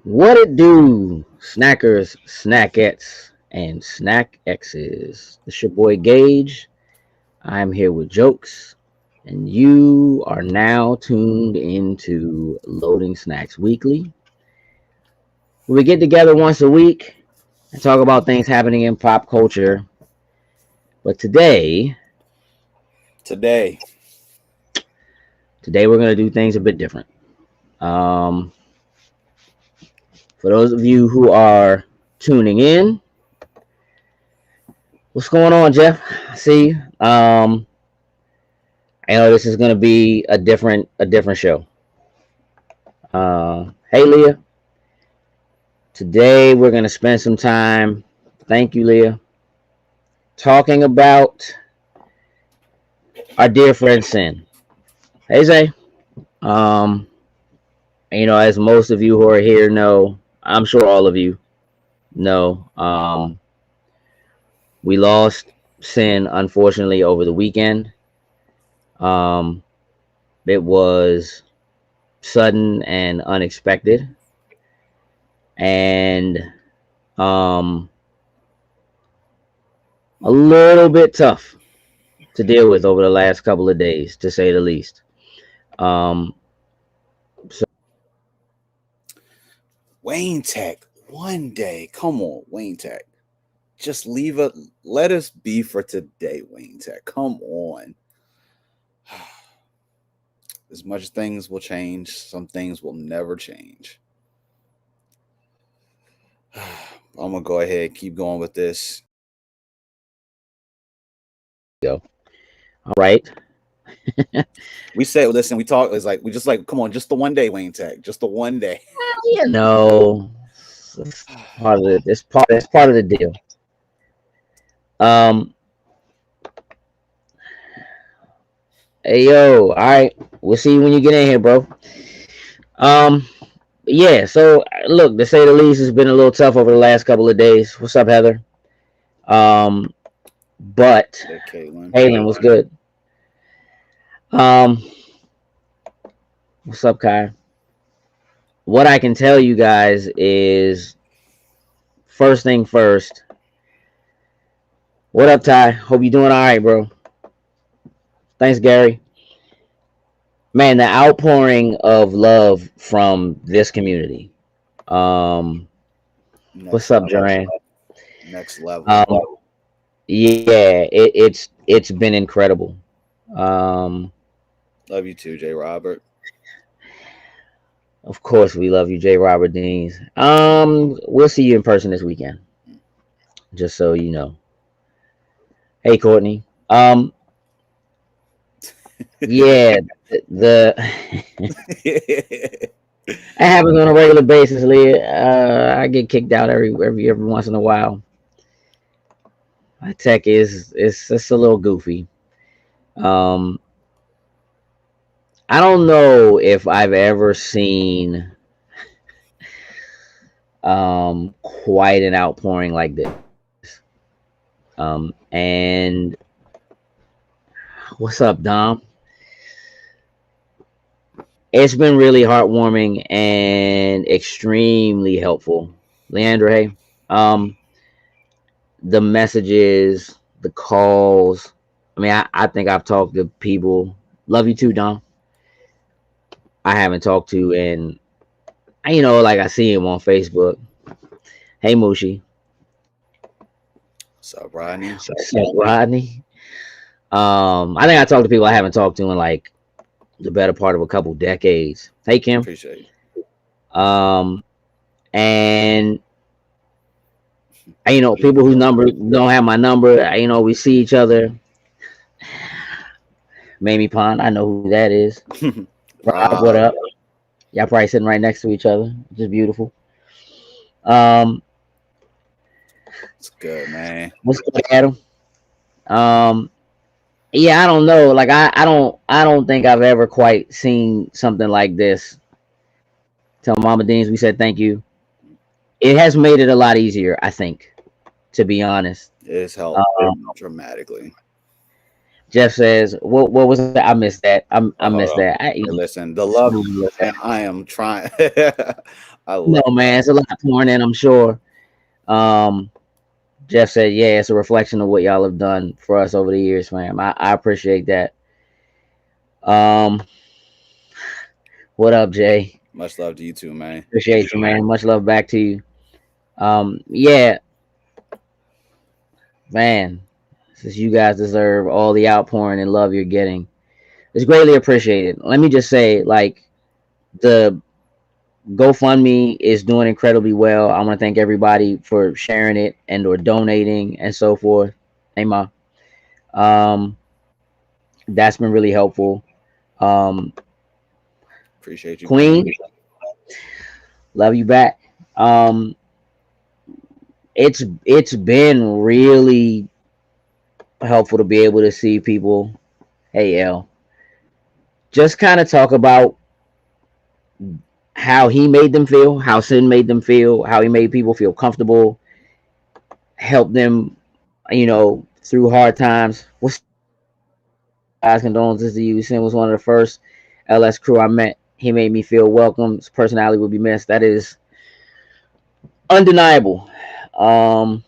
What it do, snackers, snackettes, and snack X's? It's your boy Gage. I'm here with jokes, and you are now tuned into Loading Snacks Weekly. We get together once a week and talk about things happening in pop culture. But Today, today we're gonna do things a bit different. Um, for those of you who are tuning in, what's going on, Jeff? I see you. I know this is gonna be a different show. Hey Leah, today we're gonna spend some time. Thank you, Leah. Talking about our dear friend Sin. Hey Zay. Um, as most of you who are here know, I'm sure all of you know, we lost Sin unfortunately over the weekend. Um, it was sudden and unexpected, and um, a little bit tough to deal with over the last couple of days, to say the least. Um, Wayne Tech, one day. Come on, Wayne Tech. Just leave it. Let us be for today, Wayne Tech. Come on. As much as things will change, some things will never change. I'm gonna go ahead and keep going with this. go. All right. We said, listen, we talk. It's like we just like, come on, just the one day, Wayne Tech, just the one day. You know, it's part of it. It's part of the deal. Um, hey yo, all right. We'll see you when you get in here, bro. Um, yeah. So look, to say the least, it's been a little tough over the last couple of days. What's up, Heather? Um, but Hey, Caitlin. Halen was good. Um, what's up, Kai? What I can tell you guys is first thing first. What up, Ty? Hope you doing all right, bro. Thanks, Gary. Man, the outpouring of love from this community. What's Next up, level. Joanne? Next level. Um, yeah, it's been incredible. Um, Love you too, J. Robert. of course, we love you, J. Robert Deans. We'll see you in person this weekend, just so you know. Hey, Courtney. Yeah, the that happens on a regular basis, Leah. I get kicked out every once in a while. My tech is it's a little goofy. Um, I don't know if I've ever seen quite an outpouring like this. And what's up, Dom? It's been really heartwarming and extremely helpful. Leandra, hey, the messages, the calls. I mean, I think I've talked to people. Love you too, Dom. I haven't talked to, and like I see him on Facebook. Hey, Mushi. What's up, Rodney? What's up, Rodney? I think I talked to people I haven't talked to in like the better part of a couple decades. Hey, Kim. Appreciate you. And people whose number don't have my number. We see each other. Mamie Pond, I know who that is. Rob, what up? Y'all probably sitting right next to each other, which is beautiful. It's good, man. What's good, Adam? Yeah, I don't know. Like I don't think I've ever quite seen something like this. Tell Mama Deans we said thank you. It has made it a lot easier, I think, to be honest. It's helped dramatically. Jeff says, what was that? I missed that. I missed Hold that. on. I Hey, listen, the I love, don't know that. I am trying. I No love man, it's a lot pouring in. I'm sure. Um, Jeff said, yeah, it's a reflection of what y'all have done for us over the years, fam. I appreciate that. Um, what up, Jay? much love to you too, man. Appreciate you, man. Much love back to you. Yeah, man. Since you guys deserve all the outpouring and love you're getting, it's greatly appreciated. Let me just say, like, the GoFundMe is doing incredibly well. I want to thank everybody for sharing it and or donating and so forth. Hey, ma. Um, that's been really helpful. Um, Appreciate you, Queen. Queen, love you back. Um, it's been really helpful to be able to see people. Hey, L, just kind of talk about how he made them feel, how Sin made them feel, how he made people feel comfortable, help them, through hard times. What's up, Marcus? Guys, condolences to you. Sin was one of the first LS crew I met. He made me feel welcome. His personality will be missed. That is undeniable. Um,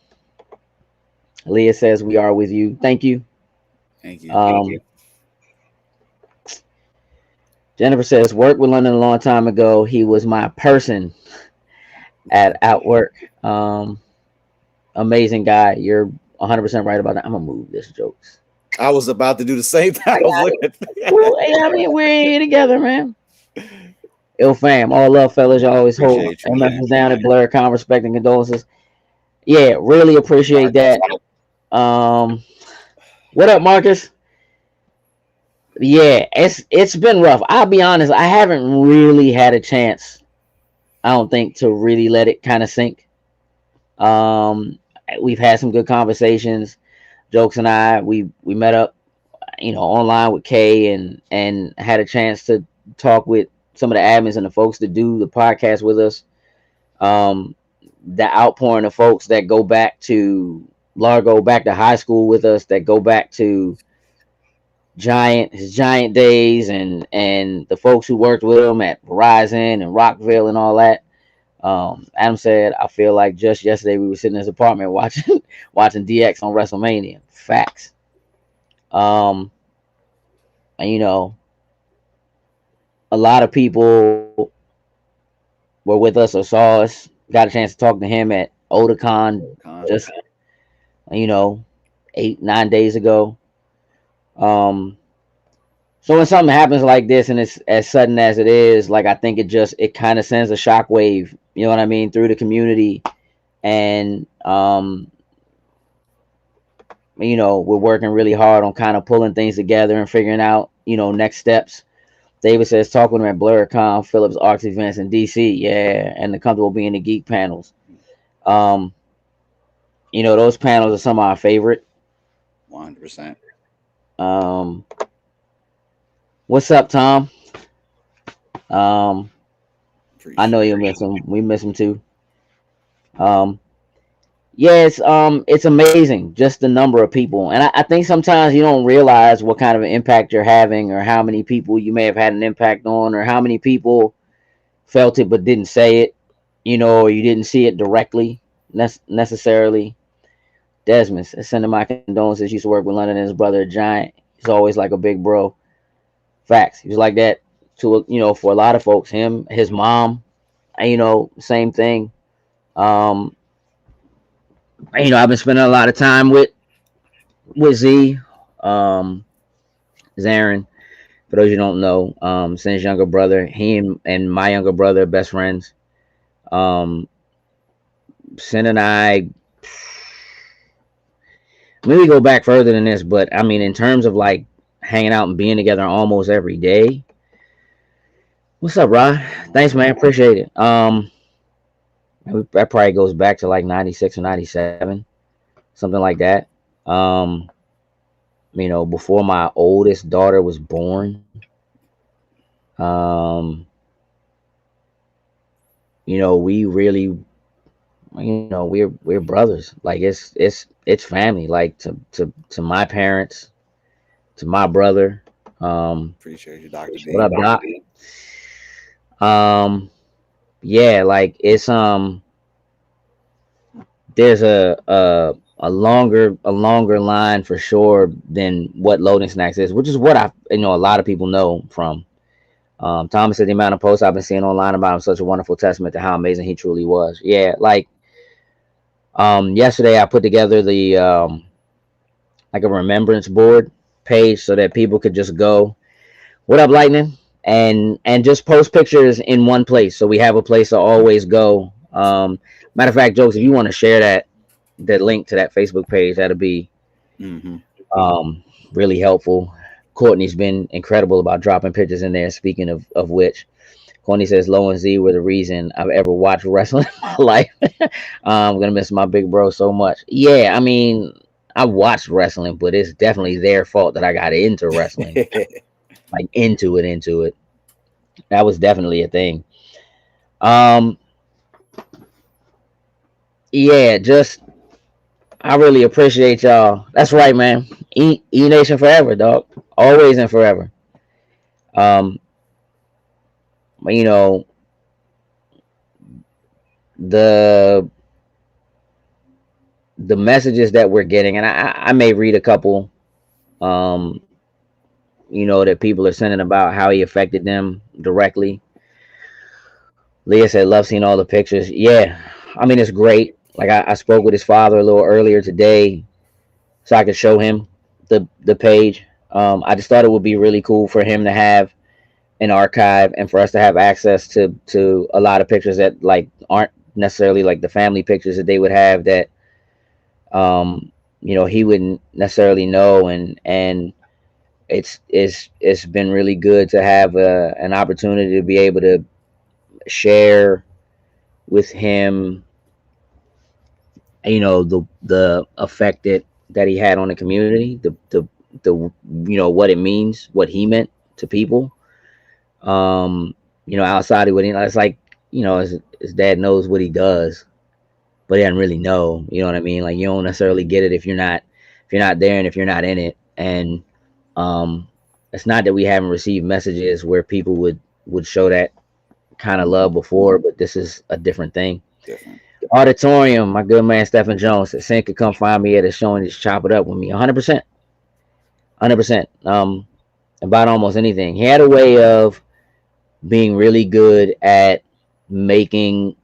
Leah says we are with you. Thank you. Thank you. Um, Jennifer says worked with London a long time ago. He was my person at Outwork. Amazing guy. You're 100% right about that. I'm gonna move this jokes. I was about to do the same thing. I I was got it. looking. Well, yeah, I mean, we're here together, man. Ill fam, all love, fellas. Y'all always hold Appreciate you, man. MFs down at Blur. Con, respect and condolences. Yeah, really appreciate Marcus. that. What up, Marcus? Yeah, it's been rough. I'll be honest. I haven't really had a chance. I don't think to really let it kind of sink. Um, we've had some good conversations. Jokes and we met up, online with Kay and had a chance to talk with some of the admins and the folks that do the podcast with us. Um, the outpouring of folks that go back to Largo, back to high school with us, that go back to his giant days, and the folks who worked with him at Verizon and Rockville and all that. Adam said, I feel like just yesterday we were sitting in his apartment watching watching DX on WrestleMania. Facts. Um, and, a lot of people were with us or saw us. Got a chance to talk to him at Otakon Con. just, you know 8 9 days ago. Um, so when something happens like this and it's as sudden as it is, like I think it kind of sends a shockwave. You know what I mean, through the community, and we're working really hard on kind of pulling things together and figuring out next steps. David says talk with him at BlurCon, Phillips Arts events in DC, yeah, and the comfortable being the geek panels. Um, those panels are some of our favorite. 100%. Um, what's up, Tom? Um, I know Appreciate you'll miss him. We miss him too. Um, yeah, it's amazing just the number of people, and I think sometimes you don't realize what kind of an impact you're having, or how many people you may have had an impact on, or how many people felt it but didn't say it, or you didn't see it directly necessarily. Desmond sending my condolences. Used to work with London and his brother, Giant. He's always like a big bro. Facts. He was like that to for a lot of folks. Him, his mom, same thing. Um, I've been spending a lot of time with Z, um, Zarin. For those you don't know, Sin's younger brother. He and my younger brother are best friends. Um, Sin and I mean, we go back further than this, but I mean, in terms of like hanging out and being together almost every day. What's up, Rod? Thanks, man. Appreciate it. That probably goes back to like '96 or '97, something like that. Um, before my oldest daughter was born. Um, we really, we're brothers. Like it's family. Like to my parents, to my brother. Appreciate you, Doctor What D. up, Doc? Um, yeah, like it's there's a longer line for sure than what loading snacks is, which is what a lot of people know from. Thomas said the amount of posts I've been seeing online about him such a wonderful testament to how amazing he truly was. Yeah, like yesterday I put together the like a remembrance board page so that people could just go, "What up, Lightning?" and just post pictures in one place, so we have a place to always go. Matter of fact, jokes, if you want to share that link to that Facebook page, that'll be Mm-hmm. um, really helpful. Courtney's been incredible about dropping pictures in there. Speaking of which, Courtney says Low and Z were the reason I've ever watched wrestling in my life. I'm gonna miss my big bro so much. Yeah, I mean, I watched wrestling, but it's definitely their fault that I got into wrestling, like into it. That was definitely a thing. Um, yeah, just I really appreciate y'all. That's right, man. E Nation forever, dog. Always and forever. Um, you know the the messages that we're getting, and I may read a couple. Um, that people are sending about how he affected them directly. Leah said, "Love seeing all the pictures." Yeah, I mean it's great. Like I spoke with his father a little earlier today, so I could show him the page. I just thought it would be really cool for him to have an archive and for us to have access to a lot of pictures that like aren't necessarily like the family pictures that they would have that um he wouldn't necessarily know, and it's been really good to have an opportunity to be able to share with him the effect that he had on the community, the what it means, what he meant to people. Outside of what it's like, his dad knows what he does, but he doesn't really know. You know what I mean? Like you don't necessarily get it if you're not there and if you're not in it. And um, it's not that we haven't received messages where people would show that kind of love before, but this is a different thing. Different. Auditorium, my good man Stephen Jones said, "Sin could come find me at a show and just chop it up with me." 100%, 100%. About almost anything. He had a way of being really good at making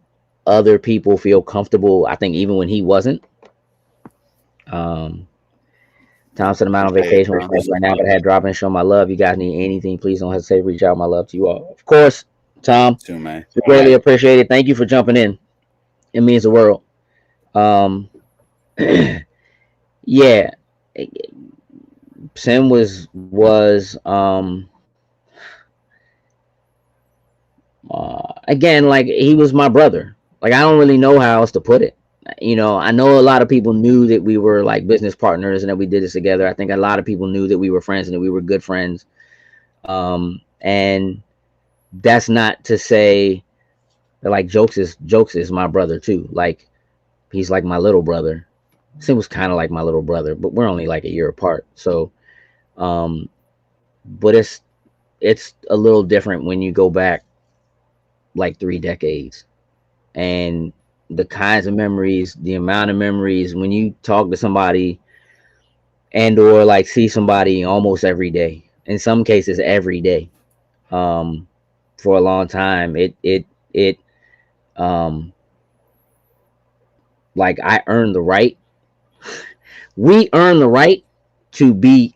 other people feel comfortable. I think even when he wasn't. Um, Tom said I'm out on Hey, vacation with friends right now, but I had drop in and show my love. You guys need anything, please don't hesitate to reach out. My love to you all. Of course, Tom. too, man. We greatly appreciate it. Thank you for jumping in. It means the world. Um, yeah, Sim was again, like he was my brother. Like I don't really know how else to put it. I know a lot of people knew that we were like business partners and that we did this together. I think a lot of people knew that we were friends and that we were good friends. And that's not to say that like jokes is my brother too. Like he's like my little brother. Sim was kind of like my little brother, but we're only like a year apart. So, um, but it's a little different when you go back like 3 decades and the kinds of memories, the amount of memories when you talk to somebody and or like see somebody almost every day. In some cases, every day. Um, for a long time, it um like I earned the right. We earn the right to be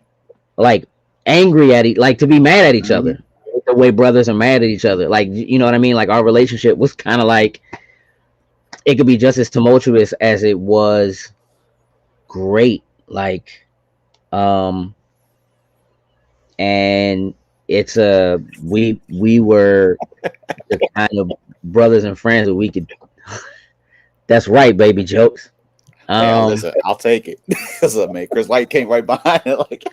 like angry at like to be mad at each Mm-hmm. other. The way brothers are mad at each other, like you know what I mean. Like our relationship was kind of like it could be just as tumultuous as it was great. Like um and it's we were the kind of brothers and friends that we could that's right, baby jokes. Hey, um listen, I'll take it. Because man, Chris Light came right behind it. Like,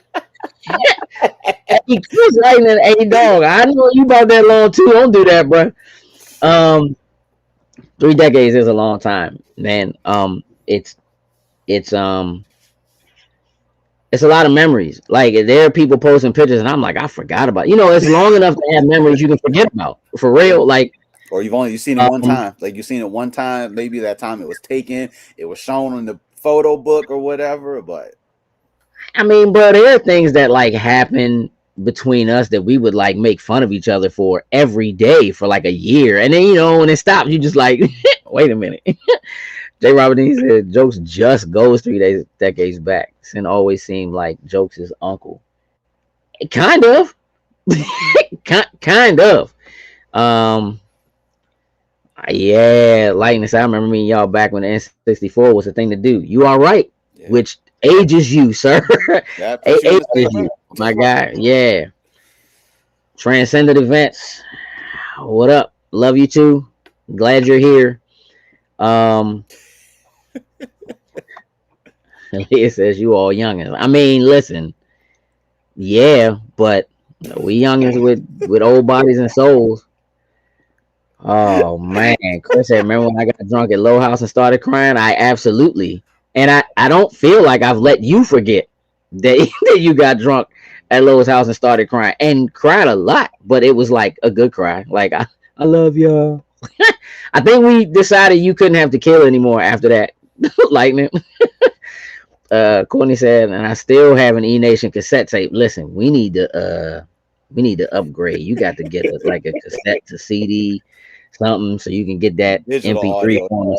Hey, Chris Lightning, hey dog, I know you about that long too. Don't do that, bro. um 3 decades is a long time, man. It's it's a lot of memories. Like there are people posting pictures, and I'm like, I forgot about. It's long enough to have memories you can forget about for Yeah. real. Like, Or you've seen it one um, time. Like you've seen it one time. Maybe that time it was taken. It was shown in the photo book or whatever. But I mean, bro, there are things that like happen between us that we would like make fun of each other for every day for like a year, and then when it stops, you just like, wait a minute. J. Robert Dean said, "Jokes just goes 3 days decades back. Sin always seemed like Jokes' uncle. Kind of, kind of. Um, yeah, Lightness. I remember meeting y'all back when the N64 was the thing to do. You are right, yeah, which ages you, sir. yeah, put you in Ages the same you, breath. my guy. Yeah, transcendent events. What up? Love you too. Glad you're here. Um, Leah says you all youngins. I mean, listen, yeah, but we youngins with old bodies and souls. Oh man, Chris said, remember when I got drunk at Low House and started crying? I absolutely, and I don't feel like I've let you forget that, that you got drunk at Lowe's house and started crying and cried a lot, but it was like a good cry. Like I love y'all. I think we decided you couldn't have to kill anymore after that. Lightning. Courtney said, and I still have an E Nation cassette tape. Listen, we need to upgrade. You got to get like a cassette to CD, something, so you can get that Digital MP3 audio. form.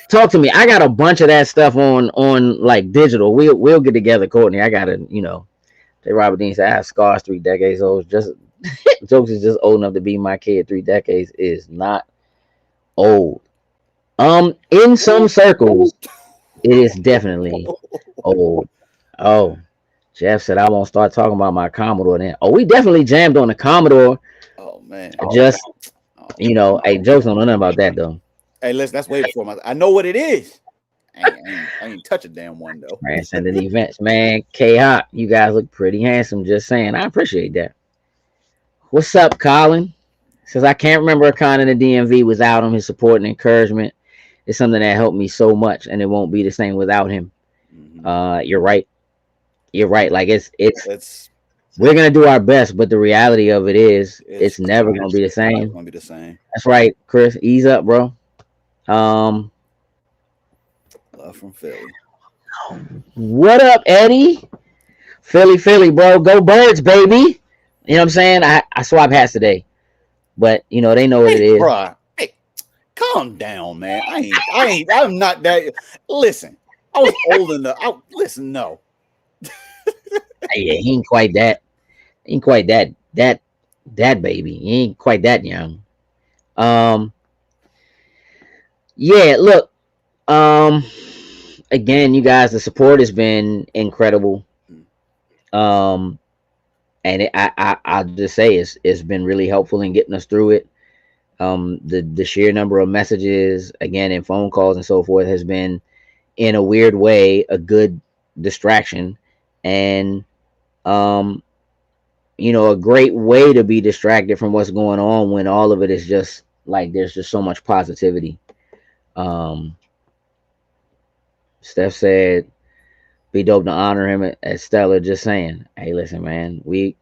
Talk to me. I got a bunch of that stuff on like digital. We'll get together, Courtney. I gotta, J. Robert Dean said I have scars 3 decades old. Just Jokes is just old enough to be my kid. 3 decades is not old. In some circles, it is definitely old. Oh, Jeff said I won't start talking about my Commodore then. Oh, we definitely jammed on the Commodore. Oh man. Just Oh. hey, Jokes don't know nothing about that though. Hey, listen, that's way before my. I know what it is. I ain't touch a damn one though. Transcendent events, man. K Hop, you guys look pretty handsome. Just saying, I appreciate that. What's up, Colin? Says I can't remember a con in the DMV without him. His support and encouragement is something that helped me so much, and it won't be the same without him. You're right. You're right. Like It's we're gonna do our best, but the reality of it is it's it's never gonna be the not same. gonna be the same. That's right, Chris. Ease up, bro. Um, Love from Philly. what up, Eddie? Philly, bro. Go Birds, baby. You know what I'm saying? I swap hats today, but they know what it Hey, is. bro. Hey, calm down, man. I'm not that. Listen, I was old enough. Listen, no. Yeah, he ain't quite that. He ain't quite that baby. He ain't quite that young. Um, yeah. Look. Um, again, you guys, the support has been incredible. Um, and I'll just say it's been really helpful in getting us through it. The sheer number of messages, again, and phone calls and so forth, has been in a weird way a good distraction, and um, a great way to be distracted from what's going on when all of it is just like there's just so much positivity. Um, Steph said, "Be dope to honor him at Stella." Just saying, hey, listen, man, we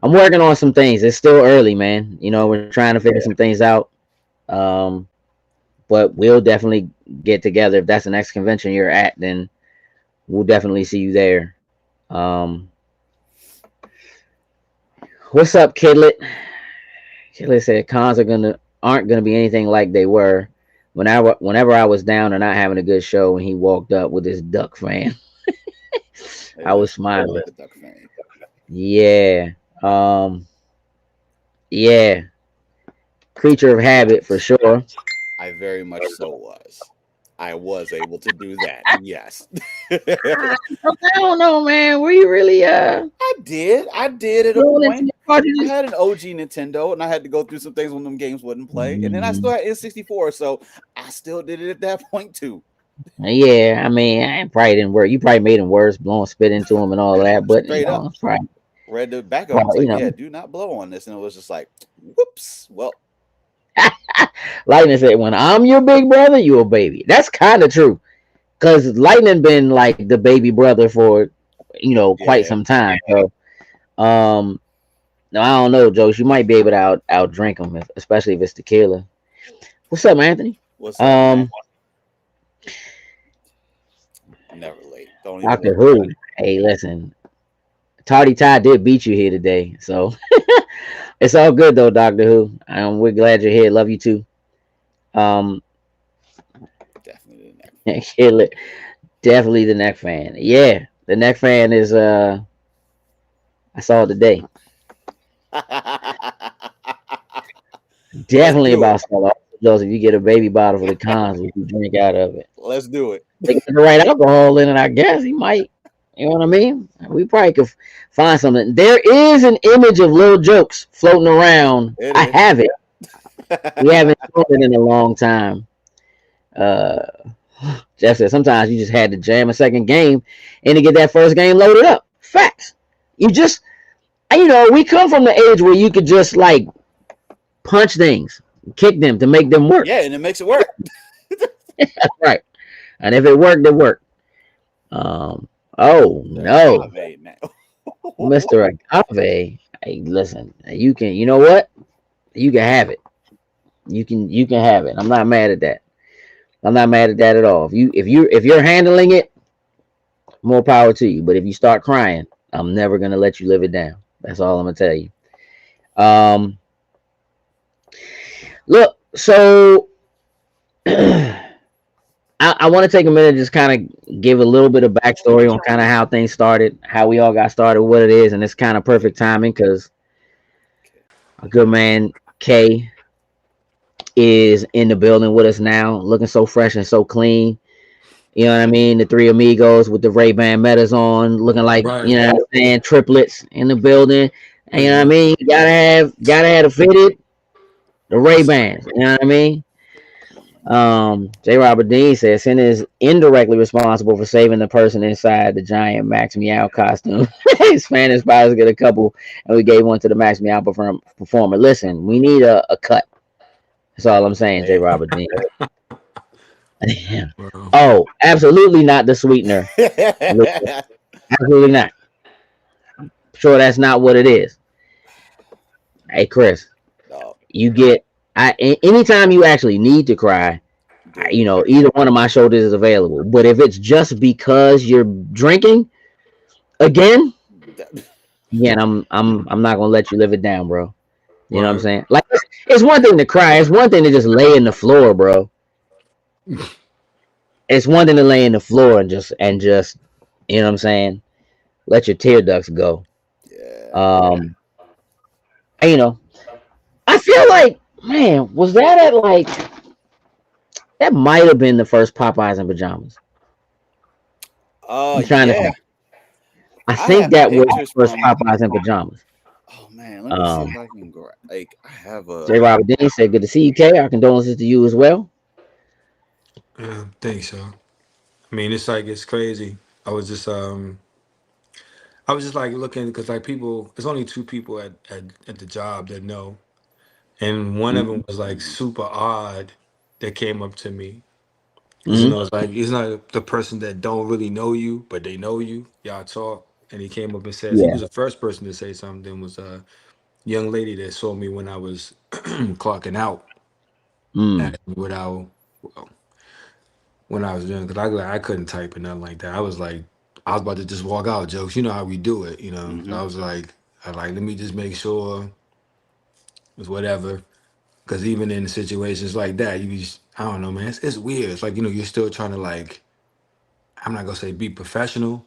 I'm working on some things. It's still early, man. We're trying to figure some things out. Um, but we'll definitely get together. If that's the next convention you're at, then we'll definitely see you there. Um, what's up, Kidlet? Kidlet said cons aren't gonna be anything like they were. Whenever I was down or not having a good show, and he walked up with his duck fan, Hey, I was listen, I smiling. love the Duck fan. Yeah. Yeah. Creature of habit for sure. I very much so was. I was able to do that. Yes. I don't know, man. Were you really I did at a rolling into point. the I cartridges? had an OG Nintendo and I had to go through some things when them games wouldn't play. And then I still had N64, so I still did it at that point too. Yeah, I mean, I probably didn't work. You probably made him worse, blowing spit into him and all that. But Straight up. it's probably, Read the back of it, it's probably like, yeah, do not blow on this. And it was just like, whoops. Well, Lightning said, "When I'm your big brother, you a baby." That's kind of true. because Lightning been like the baby brother for quite Yeah. some time. So no, I don't know, Jokes. You might be able to out drink him, especially if it's tequila. What's up, Anthony? What's up, man? Um, Never late. Don't even Doctor look at Who. Hey, listen, Tardy Ty did beat you here today, so it's all good though, Doctor Who. We're glad you're here. Love you too. Um, it. Definitely the neck definitely the neck fan. Yeah, the neck fan is. I saw it today. Let's Definitely do it. about solo. Joseph, you get a baby bottle for the cons, if you drink out of it. Let's do it. They got the right alcohol in it, I guess. He might. You know what I mean? We probably could find something. There is an image of Little Jokes floating around. It I is. have it. We haven't shown it in a long time. Uh, Jeff said sometimes you just had to jam a second game and to get that first game loaded up. Facts. You just, we come from the age where you could just like punch things, kick them to make them work. Yeah, and it makes it work. Right. And if it worked, it worked. Um, oh The no, agave, man. Mr. Agave. Hey, listen, you know what? You can have it. You can have it. I'm not mad at that. I'm not mad at that at all. If you're handling it, more power to you. But if you start crying, I'm never gonna let you live it down. That's all I'm gonna tell you. Um, look, so I want to take a minute and just kind of give a little bit of backstory on kind of how things started, how we all got started, what it is, and it's kind of perfect timing because a good man K is in the building with us now, looking so fresh and so clean. You know what I mean? The three amigos with the Ray-Ban metas on, looking like, Right. what I'm saying, triplets in the building. And you know what I Mm-hmm. mean? You gotta have it fitted, the Ray-Bans. You know what I mean? J. Robert Dean says Sin is indirectly responsible for saving the person inside the giant Max Meow costume. His fan inspires to get a couple, and we gave one to the Max Meow performer. Listen, we need a cut. That's all I'm saying, J. Hey. Robert Dean. Well, Oh, absolutely not the sweetener. Absolutely not. Sure, that's not what it is. Hey, Chris, No, you get. Anytime you actually need to cry, do it. either one of my shoulders is available. But if it's just because you're drinking again, again, I'm not gonna let you live it down, bro. You know what I'm word. saying? Like it's one thing to cry. It's one thing to just lay in the floor, bro. It's one thing to lay in the floor and just you know what I'm saying. Let your tear ducts go. Yeah. Um, and, I feel like, man, was that at like that might have been the first Popeyes in pajamas. I'm trying to Yeah. think. I I think have that was the pictures first from. Popeyes in pajamas. Oh man, let me see if Um, I can go. Like I have J. a. Robert Dean said, "Good to see you, K. Our condolences to you as well." Yeah, think so. I mean, it's like it's crazy. I was just I was just like looking because like people, there's only two people at the job that know, and one of them was like Mhm. super odd that came up to me because Mm-hmm. it's like he's not the person that don't really know you, but they know you. Y'all talk, and he came up and says he Yeah. was the first person to say something. Was a young lady that saw me when I was clocking out Mm. and without when I was doing because I couldn't type or nothing like that. I was like I was about to just walk out, jokes. You know how we do it, you know. So Mhm. I was like, let me just make sure it's whatever. Because even in situations like that, you just I don't know, man. It's weird. It's like you're still trying to like I'm not gonna say be professional.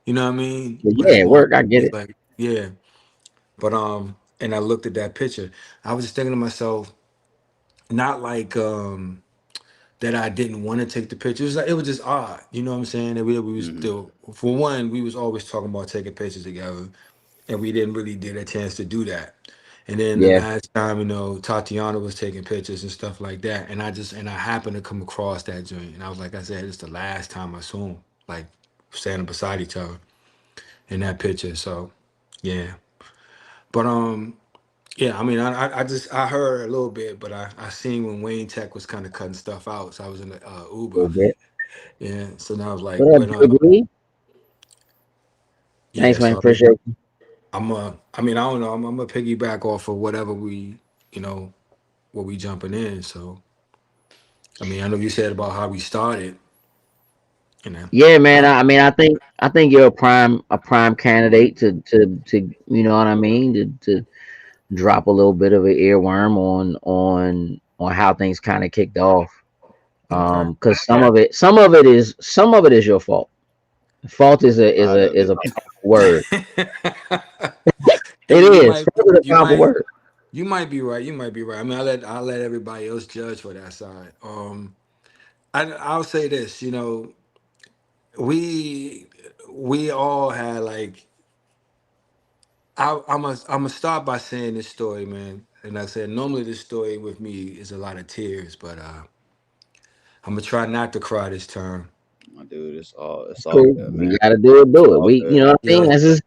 You know what I mean? But But yeah, it's at more work, I get it's it. like yeah. But and I looked at that picture. I was just thinking to myself, not like that I didn't want to take the pictures. Like, it was just odd, you know what I'm saying? That we was Mhm. still, for one, we was always talking about taking pictures together, and we didn't really get a chance to do that. And then the Yeah. last time, Tatiana was taking pictures and stuff like that, and I happened to come across that joint, and I was like, I said, it's the last time I saw him, like standing beside each other in that picture. So, yeah, but yeah, I mean, I heard a little bit, but I seen when Wayne Tech was kind of cutting stuff out, so I was in the A Uber. little bit. Yeah. So now I was like, What up, when JB? yeah. Thanks, man. So I mean, Appreciate you. I mean, I don't know. I'm gonna piggyback off of whatever you know, what we jumping in. So I mean, I know you said about how we started, you know. Yeah, man. I, I think you're a prime candidate to you know what I mean to drop a little bit of an earworm on how things kind of kicked off. okay. Because some of it is your fault. Fault is a A is lot a of is it. a powerful word. Hey, It is. Fault is a you powerful might word. you might be right. You might be right. I mean, I let everybody else judge for that side. I'll say this. You know, we we all had like I'm gonna start by saying this story, man. And like I said, normally this story with me is a lot of tears, but I'm gonna try not to cry this time. My dude, it's It's all cool. good, We man. gotta do it. It's Do it. all We, you good. know what I mean. Yeah. That's just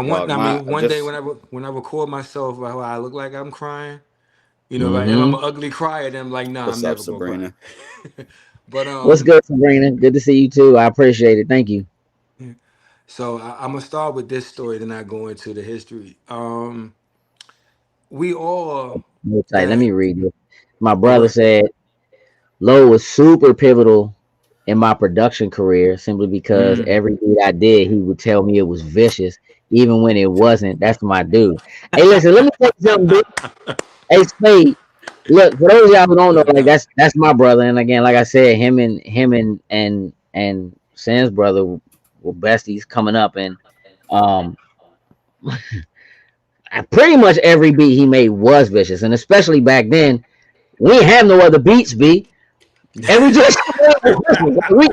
But Dog, I my mean, one day just when I record myself, how I look like I'm crying, you know, if I'm hmm an ugly crier, then I'm like, nah, I'm what's up, never gonna cry. Sabrina? But what's good, Sabrina. Good to see you too. I appreciate it. Thank you. so I'm gonna start with this story, then I go into the history. We all Hold tight. Let got me read this. My oh brother what? said Low was super pivotal in my production career simply because Mm. every beat I did, he would tell me it was vicious, even when it wasn't. That's my dude. Hey, listen, let me tell you something, big. Hey, Spade. Look, for those of y'all who don't know, What like up? that's my brother, and again, like I said, him and Sam's brother were besties coming up, and um, pretty much every beat he made was vicious, and especially back then, we didn't have no other beats, b. And we just we,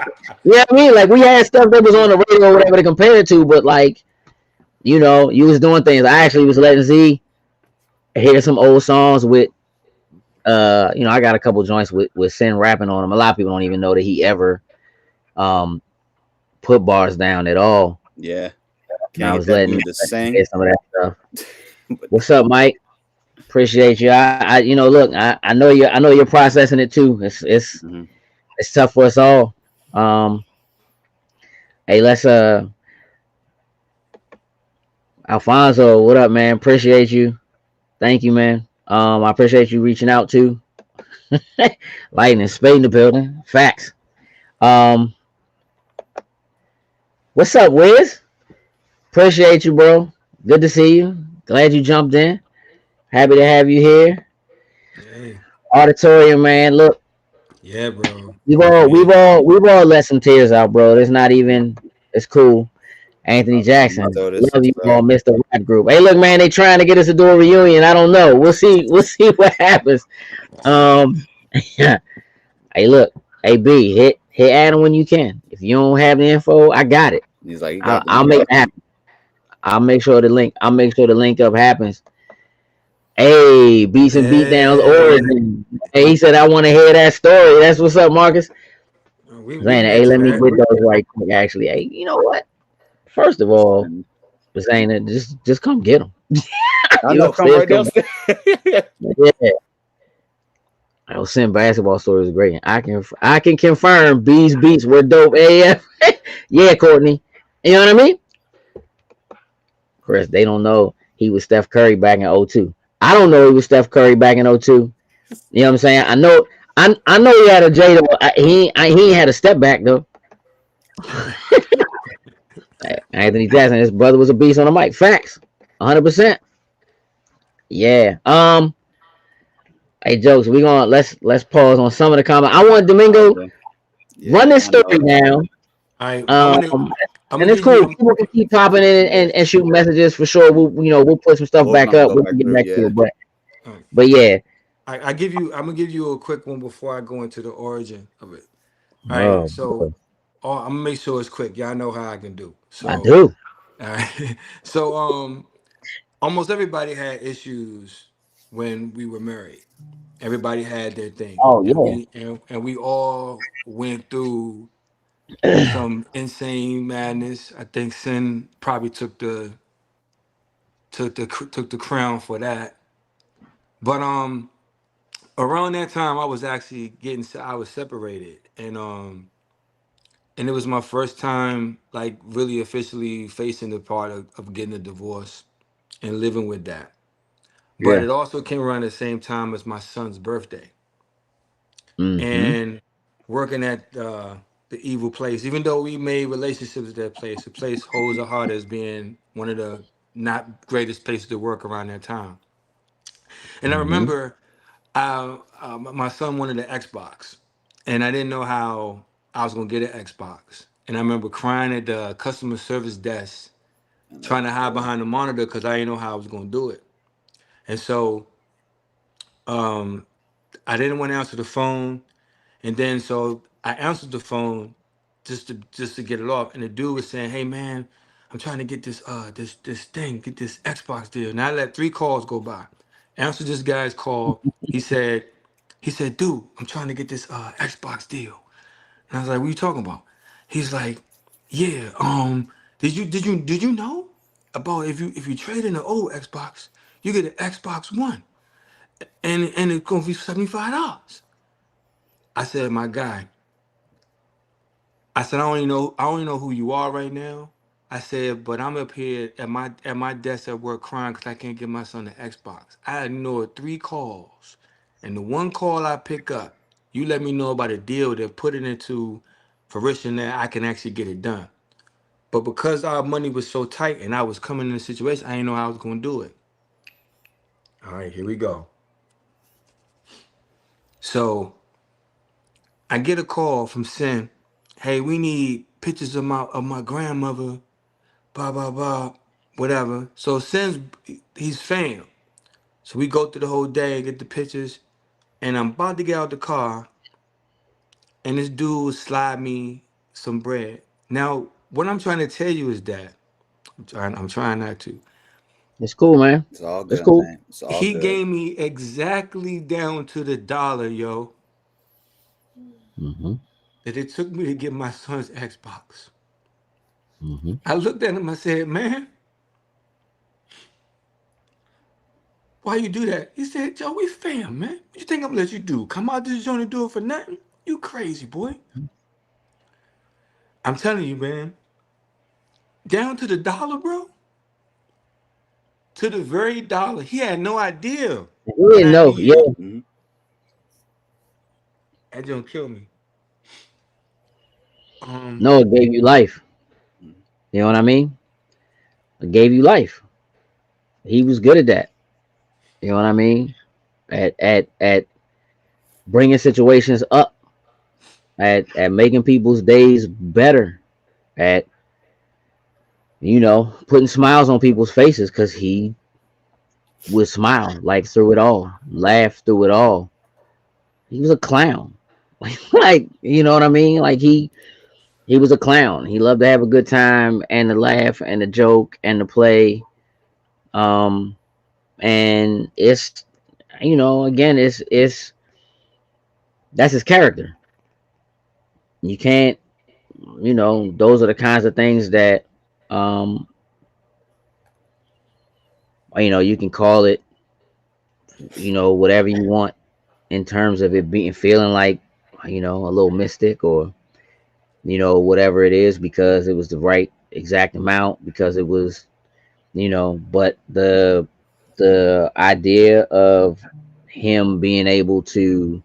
you know what I mean? Like we had stuff that was on the radio or whatever to compare it to, but like, you was doing things. I actually was letting Z hear some old songs with I got a couple joints with Sin rapping on them. A lot of people don't even know that he ever um put bars down at all. Yeah, And can't I get was that letting dude him to hear sing. some of that stuff. But What's up, Mike? Appreciate you. Look, I know you're processing it too. mhm. It's tough for us all. Um, hey, let's Alfonso, what up, man? Appreciate you. Thank you, man. I appreciate you reaching out too. Lightning, spade in the building. Facts. Um, what's up, Wiz? Appreciate you, bro. Good to see you. Glad you jumped in. Happy to have you here. Hey, Auditorium, man. Look, yeah, bro. we've I all we've mean, all we've all let some tears out, bro. It's not even. It's cool. Anthony My Jackson, dude, love you so all, Mr. Rap Group. Hey, look, man, they trying to get us to do a reunion. I don't know. We'll see. We'll see what happens. Um, hey, look, hey B, hit Adam when you can. If you don't have the info, I got it. he's like, he I'll, got the I'll make number. it happen. I'll make sure the link. I'll make sure the link up happens. Hey, beats and beatdowns hey, origin. Hey, he said I want to hear that story. That's what's up, Marcus. we Zayna, can hey, get to let me that. get those right quick. Actually, hey, you know what? First of all, And Zayna, just come get them. I You know, come upstairs? right Come. downstairs. Yeah. I was saying basketball story is great. I can confirm B's beats were dope AF. Yeah, Courtney. You know what I mean? Chris, they don't know he was Steph Curry back in '02. I don't know he was Steph Curry back in '02. You know what I'm saying? I know he had a J though. He ain't had a step back though. Anthony Jackson, his brother was a beast on the mic. Facts. 100%. Yeah. Hey, jokes. We gonna let's pause on some of the comments. I want Domingo Okay. run Yeah, this I story know. down. I'm gonna Um, I'm gonna and it's give you. cool. People can keep popping in Yeah, and shoot messages for sure. We'll put some stuff we're back gonna up. go We back can get through. back to Yeah, it, but uh, but yeah. I give you. I'm gonna give you a quick one before I go into the origin of it. All right. Oh So, boy, I'm gonna make sure it's quick. Y'all know how I can do. I So, do. all right. So, almost everybody had issues when we were married. Everybody had their thing, Oh and yeah. we all went through some insane madness. I think Sin probably took the crown for that. But around that time, I was actually I was separated, and and it was my first time like really officially facing the part of getting a divorce and living with that. But Yeah. it also came around the same time as my son's birthday. Mm-hmm. And working at the evil place, even though we made relationships at that place, the place holds a heart as being one of the not greatest places to work around that time. And I Mm-hmm. remember my son wanted an Xbox, and I didn't know how I was gonna get an Xbox. And I remember crying at the customer service desk, And trying to like, hide boy, behind the monitor because I didn't know how I was gonna do it. And so um, I didn't want to answer the phone. And then so I answered the phone just to get it off. And the dude was saying, "Hey man, I'm trying to get this thing, get this Xbox deal." And I let three calls go by. Answered this guy's call. He said, "Dude, I'm trying to get this Xbox deal." And I was like, "What are you talking about?" He's like, "Yeah, did you know about if you trade in the old Xbox, you get an Xbox One, and it's gonna be $75." I said, "My guy." I said, I only know who you are right now. I said, but I'm up here at my desk at work crying because I can't get my son the Xbox. I ignored three calls. And the one call I pick up, you let me know about a deal that put it into fruition that I can actually get it done. But because our money was so tight and I was coming in a situation, I didn't know how I was gonna do it. All right, here we go. So I get a call from Sin. Hey, we need pictures of my grandmother, blah blah blah, whatever. So since he's fam, so we go through the whole day and get the pictures, and I'm about to get out the car, and this dude slide me some bread. Now, what I'm trying to tell you is that I'm trying not to. It's cool, man. it's all It's good, cool. man. It's all He good. gave me exactly down to the dollar, yo, Mm-hmm. that it took me to get my son's Xbox. Mm-hmm. I looked at him, I said, "Man, why you do that?" He said, "Joe, we fam, man. What you think I'm gonna let you do? Come out this joint and do it for nothing? You crazy, boy." I'm telling you, man, down to the dollar, bro, to the very dollar. He had no idea You what didn't I know. Yeah. needed. Hmm. That don't kill me. Um, No, it gave you life. You know what I mean? It gave you life. He was good at that. You know what I mean? At bringing situations up, at making people's days better, at putting smiles on people's faces because he would smile like through it all, laugh through it all. He was a clown. Like, you know what I mean? Like he was a clown. He loved to have a good time and to laugh and to joke and to play. Um and it's again, it's that's his character. You can't, those are the kinds of things that um you can call it, whatever you want in terms of it being feeling like, a little mystic, or whatever it is, because it was the right exact amount, because it was, but the idea of him being able to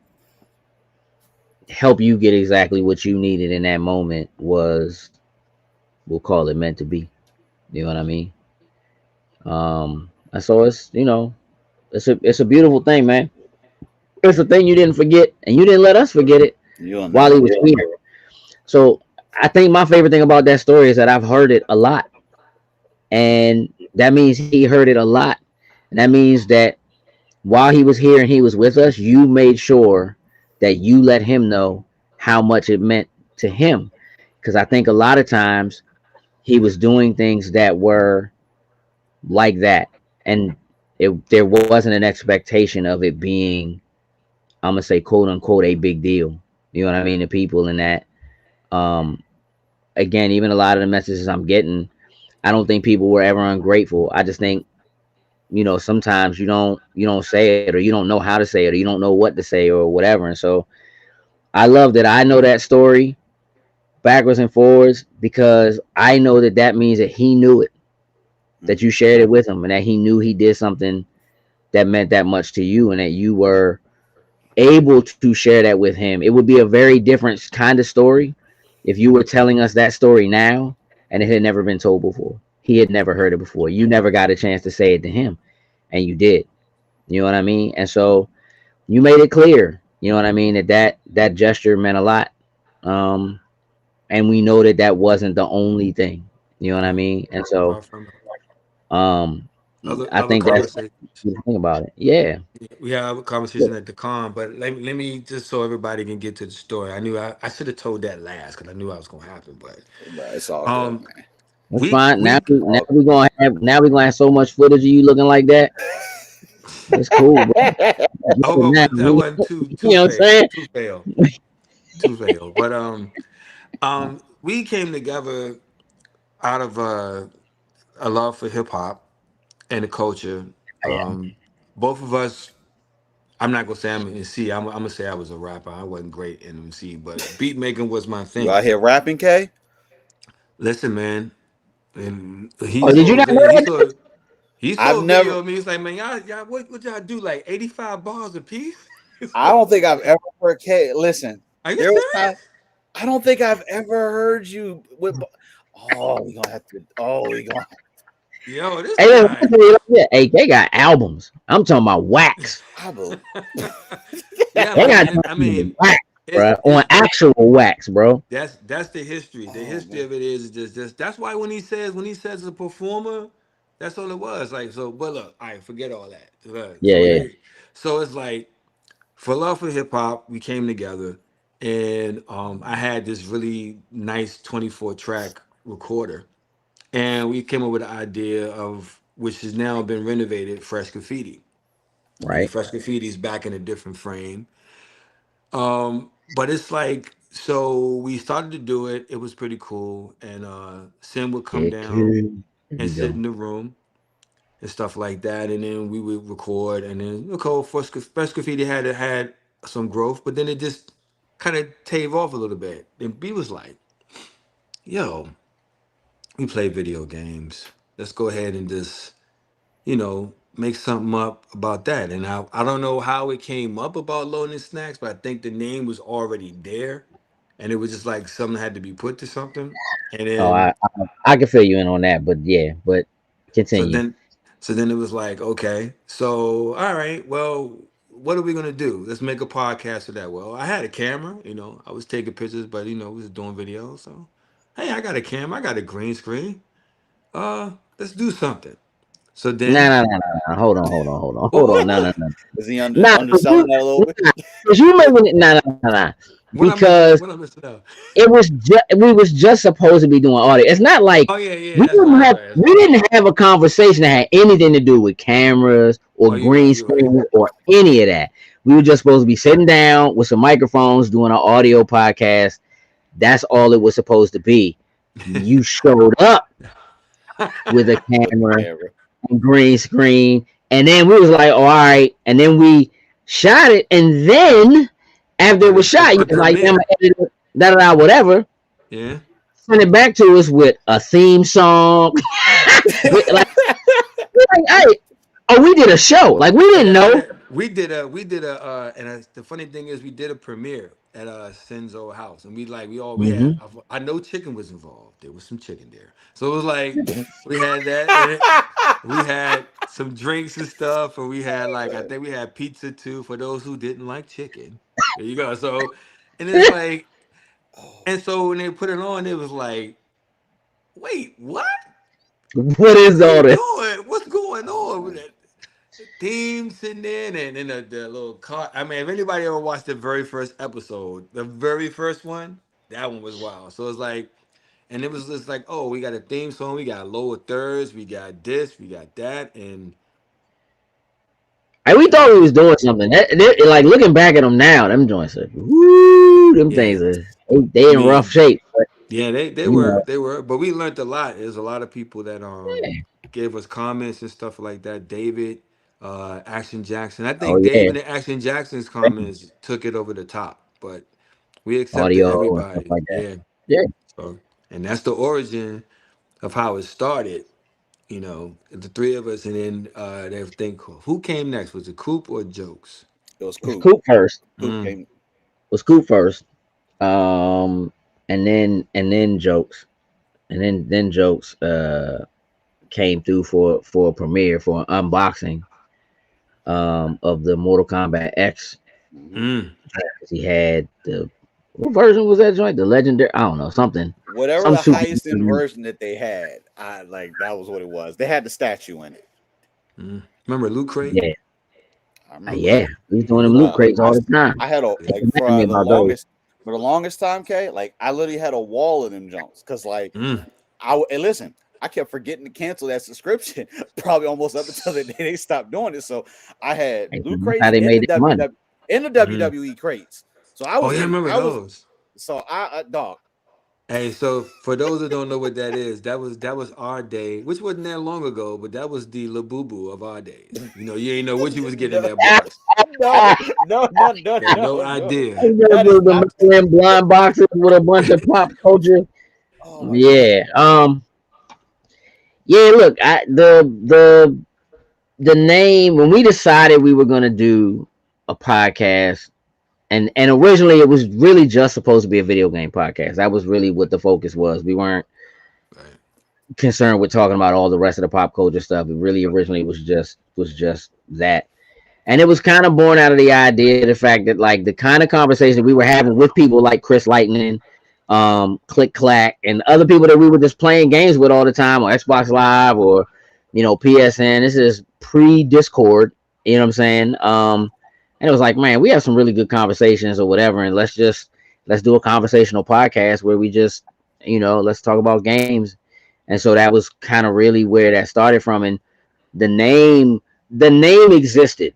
help you get exactly what you needed in that moment was, we'll call it, meant to be. You know what I mean? And so it's a beautiful thing, man. It's a thing you didn't forget, and you didn't let us forget it You'll while he never. was here. So I think my favorite thing about that story is that I've heard it a lot, and that means he heard it a lot. And that means that while he was here and he was with us, you made sure that you let him know how much it meant to him. Because I think a lot of times he was doing things that were like that, and there wasn't an expectation of it being, I'm gonna say, quote unquote, a big deal. You know what I mean? The people in that. Um, Again, even a lot of the messages I'm getting, I don't think people were ever ungrateful. I just think, sometimes you don't say it, or you don't know how to say it, or you don't know what to say, or whatever. And so I love that I know that story, backwards and forwards because I know that that means that he knew it, that you Mhm. shared it with him, and that he knew he did something that meant that much to you, and that you were able to share that with him. It would be a very different kind of story if you were telling us that story now and it had never been told before. He had never heard it before. You never got a chance to say it to him, and you did. You know what I mean? And so you made it clear. You know what I mean? That gesture meant a lot. Um, and we know that that wasn't the only thing. You know what I Yeah, mean? And so, far from it. um, I Other think that's conversations. the thing about it. Yeah, We have a conversation at the con, but let me just so everybody can get to the story. I should have told that last because I knew I was gonna happen, but Bro, it's all good, um man. that's fine. we All Now we gonna have so much footage of you looking like that. It's cool, bro. good. I hope Now, I you wasn't too know what I'm fail, saying? too fail. But we came together out of a love for hip hop and the culture. Yeah, Both of us. I'm not gonna say I'm an MC. I'm gonna say I was a rapper. I wasn't great in MC, but beat making was my You thing. out here rapping, K? Listen, man, and oh, did you not know that? he I've saw a never. video of me. He's like, man, y'all, what y'all do? Like 85 bars a piece? I don't think I've ever heard K. Listen, Are you there was time. serious? I don't think I've ever heard you with. Oh, we gonna have to. Oh, we gonna. Yo, this Hey, look, guy. yeah, hey, they got albums. I'm talking about wax. I believe. Yeah, They man. got And I mean, wax, bro, on it's actual wax, bro. that's the history. The Oh history man. of it is just that's why when he says a performer, that's all it was. Like so, but look, all right, forget all that. Yeah, yeah, So it's like for love for hip hop, we came together, and I had this really nice 24 track recorder, and we came up with the idea of which has now been renovated, Fresh Graffiti, and the right. Fresh Graffiti is back in a different frame. But it's like so we started to do it. It was pretty cool, and Sim would come Here down and we sit go. in the room and stuff like that, and then we would record, and then Fresh Graffiti had some growth, but then it just kind of tave off a little bit. And B was like, "Yo, we play video games. Let's go ahead and just make something up about that." And I don't know how it came up about loading snacks, but I think the name was already there, and it was just like something had to be put to something, and Oh, then I can fill you in on that, but yeah, but so continue. then so then it was like, okay, so all right, well, what are we gonna do? Let's make a podcast of that. Well, I had a camera, I was taking pictures, but we was doing videos. So hey, I got a camera, I got a green screen. Let's do something. So Nah, then nah, nah, nah, nah. what Hold on. what No, no, what no. Is he Nah, underselling that a little bit? cause you making it. Nah, nah, nah, nah. what I'm missing Because what I'm missing out. we was just supposed to be doing audio. It's not like Oh yeah, yeah, that's we right. didn't have a conversation that had anything to do with cameras or Oh, you're right, green you're right. screen or any of that. We were just supposed to be sitting down with some microphones doing an audio podcast. That's all it was supposed to be. You showed up with a With the camera camera. and green screen, and then we was like, oh, all right, and then we shot it, and then after it Oh, was shot, you the was like, damn, I premiere. edited it, da da da, whatever. Yeah. Send it back to us with a theme song. like, hey, oh, we did a show. Like we didn't know. And the funny thing is, we did a premiere at Sin's old house, and we had. Hmm. I know chicken was involved. There was some chicken there, so it was like we had that, and we had some drinks and stuff, and we had I think we had pizza too for those who didn't like chicken. There you go. So, and it's like, Oh, and so when they put it on, it was like, wait, what? What What is are we all this? doing? What's going oh on with man. that? Theme sitting in and then the little car. I mean, if anybody ever watched the very first episode, the very first one, that one was wild. So it's like, and it was just like, oh, we got a theme song, we got lower thirds, we got this, we got that, and And we that thought was we was it. doing something. Like looking back at them now, them joints are woo. Them Yeah, things are they I in rough mean, shape. But yeah, they you know, were they were, but we learned a lot. There's a lot of people that yeah. gave us comments and stuff like that. David, Action Jackson. I Oh think yeah, David and Action Jackson's comments took it over the top, but we accepted audio and stuff everybody. like that. Yeah. Yeah. So, and that's the origin of how it started. You know, the three of us, and then they think who came next? Was it Coop or Jokes? It was Was Coop. Coop first. Coop Mm, came. Was Coop first. And then Jokes. And then Jokes came through for a premiere for an unboxing of the Mortal Kombat X. Mhm. mm. He had the what version was that joint? The legendary, I don't know, something. Whatever Some the super. highest end version that they had, I like that was what it was. They had the statue in it. Mm. Remember Loot Crate? Yeah. I remember Yeah. that. We was doing them loot crates I all the time. I had a It like reminded me about those. for the longest time, K. Like I literally had a wall of them jumps because like Mm. and listen, I kept forgetting to cancel that subscription probably almost up until the day they stopped doing it. So I had And loot that's how crates they in made the their money. Mm. WWE crates. So I Oh was yeah, I getting remember I was those. so I dog. Hey, so for those that don't know what that is, that was our day, which wasn't that long ago, but that was the Labubu of our days. You know, you ain't know what you was getting in No, that box. no, no, no, no, Had no no, no. idea. That is The not. McLaren blind boxes with a bunch of pop culture. Oh my god. Yeah. Yeah. Look, the name when we decided we were gonna do a podcast, and originally it was really just supposed to be a video game podcast. That was really what the focus was. We weren't Right. concerned with talking about all the rest of the pop culture stuff. It really originally was just that. And it was kind of born out of the idea, the fact that like the kind of conversation we were having with people like Chris Lightning, Click Clack, and other people that we were just playing games with all the time, or Xbox Live, or PSN. This is pre Discord. You know what I'm saying? And it was like, man, we have some really good conversations or whatever, and let's do a conversational podcast where we just let's talk about games. And so that was kind of really where that started from. And the name the name existed.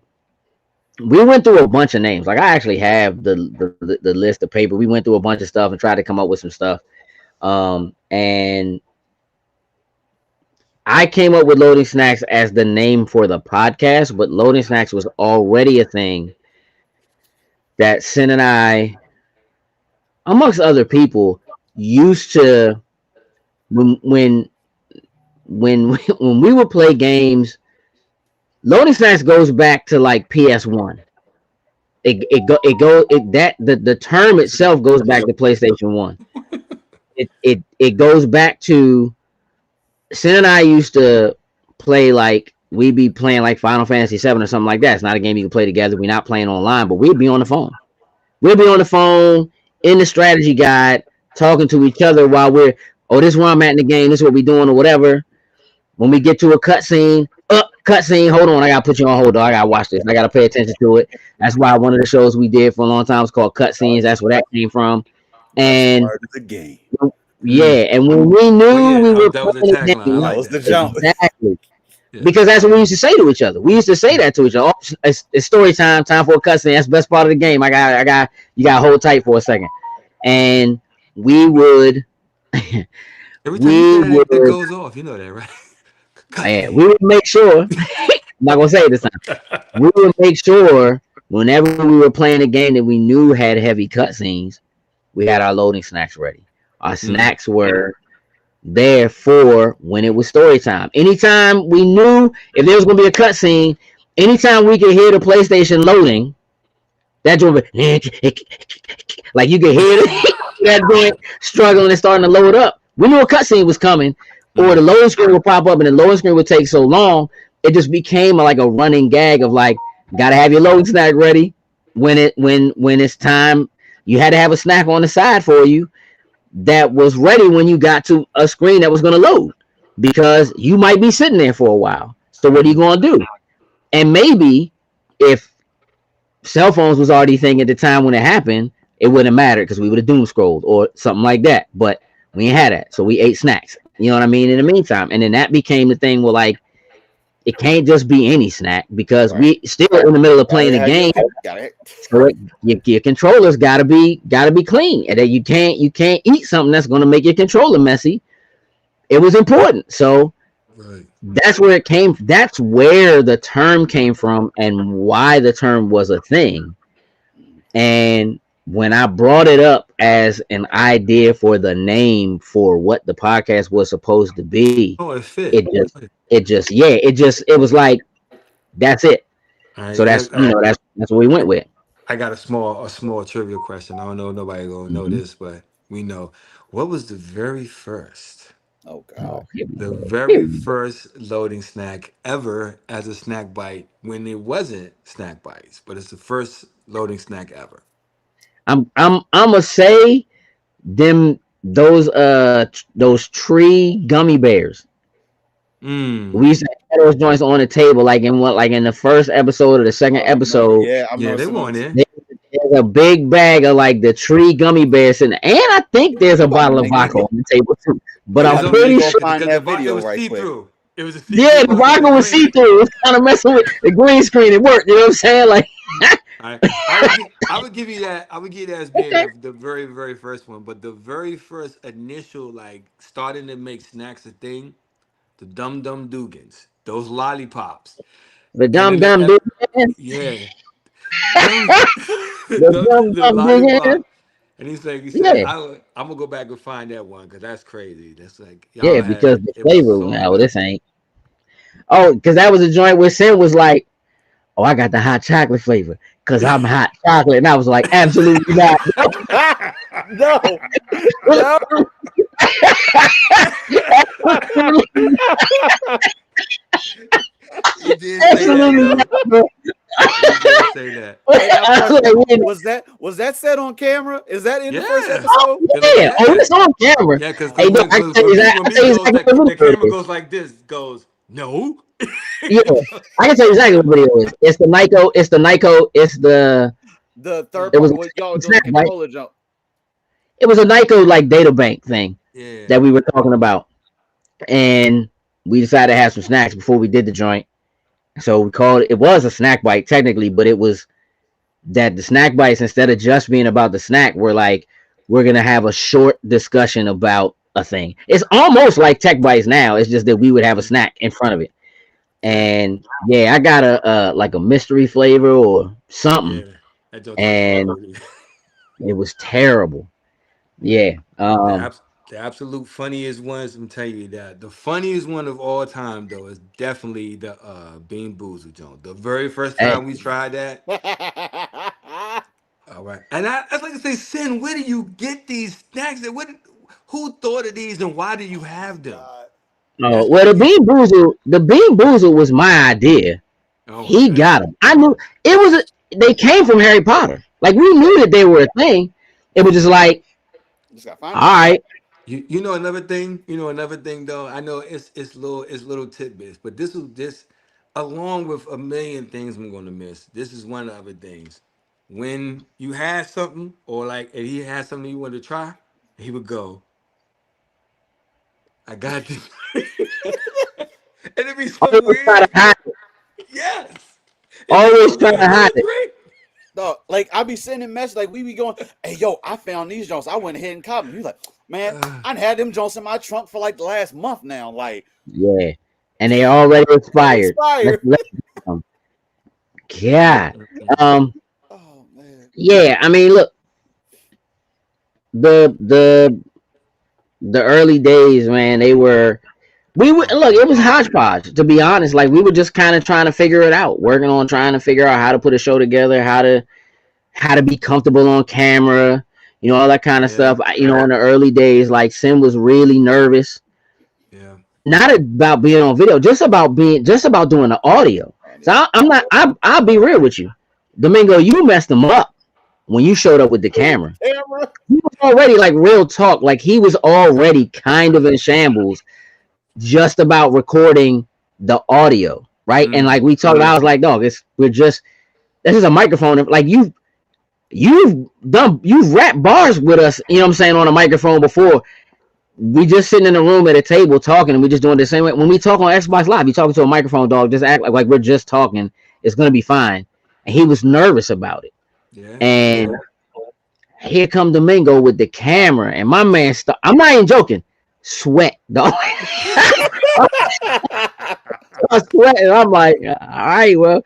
We went through a bunch of names. Like I actually have the list of paper. We went through a bunch of stuff and tried to come up with some stuff. And I came up with Loading Snacks as the name for the podcast, but Loading Snacks was already a thing that Sin and I, amongst other people, used to when when when we would play games. Loading Snacks goes back to like PS1. The term itself goes back to PlayStation 1. It goes back to Sin and I used to play, like we'd be playing like Final Fantasy 7 or something like that. It's not a game you can play together. We're not playing online, but we'd be on the phone. We'd be on the phone in the strategy guide talking to each other while this is where I'm at in the game, this is what we're doing or whatever. When we get to a cutscene, cutscene, hold on, I gotta put you on hold, dog. I gotta watch this. I gotta pay attention to it. That's why one of the shows we did for a long time was called Cutscenes. That's where that came from. That's And part of the game. Mm. yeah, and when we Oh knew yeah, we were that was a playing a tagline. I game, That like was the that. jump. exactly, Yeah. because that's what we used to say to each other. We used to say that to each other. Oh, it's story time for a cutscene. That's the best part of the game. You got to hold tight for a second, and we would, Every time you we say that, it would, goes off. You know that, right? yeah, Cutscene. we would make sure. I'm not gonna say it this time. We would make sure whenever we were playing a game that we knew had heavy cutscenes, we had our loading snacks ready. Our Mm. snacks were there for when it was story time. Anytime we knew if there was going to be a cutscene, anytime we could hear the PlayStation loading, that joint, like you could hear that joint struggling and starting to load up. We knew a cutscene was coming, or the Mm. loading screen would pop up, and the loading screen would take so long, it just became like a running gag of like, gotta have your loading snack ready when it's time. You had to have a snack on the side for you that was ready when you got to a screen that was going to load, because you might be sitting there for a while. So what are you Mm. going to do? And maybe if cell phones was already thinking at the time when it happened, it wouldn't matter because we would have doom scrolled or something like that. But we ain't had that, so we ate snacks. You know what I mean? In the meantime, and then that became the thing where like it can't just be any snack because Right. we still in the middle of playing the Gotta have game. got it. So your controllers gotta be clean, and then you can't eat something that's gonna make your controller messy. It was important, so Right. that's where it came. That's where the term came from, and why the term was a thing. And when I brought it up as an idea for the name for what the podcast was supposed to be, Oh, it it fit. just, it was like, that's it. All So right, that's, that's what we went with. I got a small trivia question. I don't know if nobody gonna know Mm-hmm. this, but we know. What was the very first, Oh Oh, God. here we the go. Here very we go. first loading snack ever as a snack bite when it wasn't snack bites, but it's the first loading snack ever. I'm gonna say them those tree gummy bears. We Mm. used to have those joints on the table, like in the first episode or the second I remember. episode. Yeah, I Yeah, remember they some of want those. in. there- There's a big bag of like the tree gummy bears, and I think there's We a about to bottle of make vodka on the table too. we But Yeah, I'm it's about to only need to pretty go sure, find because that it video was right see quick. through. It was a see yeah, through the vodka with vodka the was see green. through. It was kind of messing with the green screen. It worked. You know what I'm saying? Like, I would give you that. I would give you that as being okay. the very very first one. But the very first initial like starting to make snacks a thing, the Dum Dum Dugans, those lollipops, The and dumb then dumb dude, man. yeah, those The dumb the dumb dude, man. lollipop. And he said, Yeah, I'm gonna go back and find that one because that's crazy. That's like y'all yeah, had because the it was flavor. so Now good. this ain't. Oh, because that was a joint where Sin was like, "Oh, I got the hot chocolate flavor because I'm hot chocolate," and I was like, "Absolutely not." No, no. He did say that Absolutely not, though. bro. He did say that. Hey, now I was question: like, wait, was that set on camera? Is that in the first Yeah. episode? yeah, oh, Yeah. it's on camera. Yeah, because Hey, cause look, when, cause when P when I can me tell you goes exactly like what the video it camera is. goes like this, goes, no. Yeah, I can tell you exactly what video it is. It's the Nico. It's the Nico. It's the. The third It was part, a what y'all doing the snack, right? controller jump? It was a Nico like data bank thing Yeah. that we were talking about, and we decided to have some snacks before we did the joint. So we called it. It was a snack bite technically, but it was that the snack bites, instead of just being about the snack, were like, we're gonna have a short discussion about a thing. It's almost like tech bites now. It's just that we would have a Mhm. snack in front of it. Yeah. And yeah, I got a like a mystery flavor or something, Yeah. That joke was and funny. it was terrible. Yeah. Yeah. The abs- the absolute funniest ones, I'm telling you that. The funniest one of all time though is definitely the Bean Boozled joint. The very first Hey, time we tried that. All right. And I'd like to say, Sin, where do you get these snacks? And who thought of these and why do you have them? God. oh That's well, crazy. the bean boozle was my idea. Oh, He okay. got them. I knew it was. They came from Harry Potter. Like we knew that they were a thing. It was just like, Just gotta find all them. right, You know another thing. You know another thing though. I know it's little tidbits, but this along with a million things I'm gonna miss. This is one of the other things. When you had something, or like if he had something you wanted to try, he would go, "I got this," and it'd be so always try to weird. hide it. Yes, it'd be so Always try weird. to You hide would it. agree? No, like I be sending messages, like we be going, "Hey, yo, I found these joints. I went ahead and copped them." You like, man, Uh, I had them joints in my trunk for like the last month now. Like Yeah, and they already they expired. expired. Let them. mm, God. mm, mm. Um. Oh man, Yeah. I mean, look, the the the early days, man. They were. We would look. It was hodgepodge, to be honest. Like we were just kind of trying to figure it out, working on trying to figure out how to put a show together, how to be comfortable on camera, all that kind of Yeah, stuff. In the early days, like Sim was really nervous, yeah. not about being on video, just about doing the audio. So audio. I'm not. I'll be real with you, Domingo. You messed him up when you showed up with the camera. Camera. He was already like real talk. Like he was already kind of in shambles, just about recording the audio, right? And like Mm, we talked, I was like, dog, this is a microphone. Like you've rapped bars with us, you know what I'm saying, on a microphone before. We just sitting in a room at a table talking, and we just doing the same way. When we talk on Xbox Live, you talking to a microphone, dog. Just act like we're just talking. It's gonna be fine. And he was nervous about it. yeah, And here come Domingo with the camera, and my man, I'm not even joking. Sweat, dog. I sweat, and I'm like, all right, well,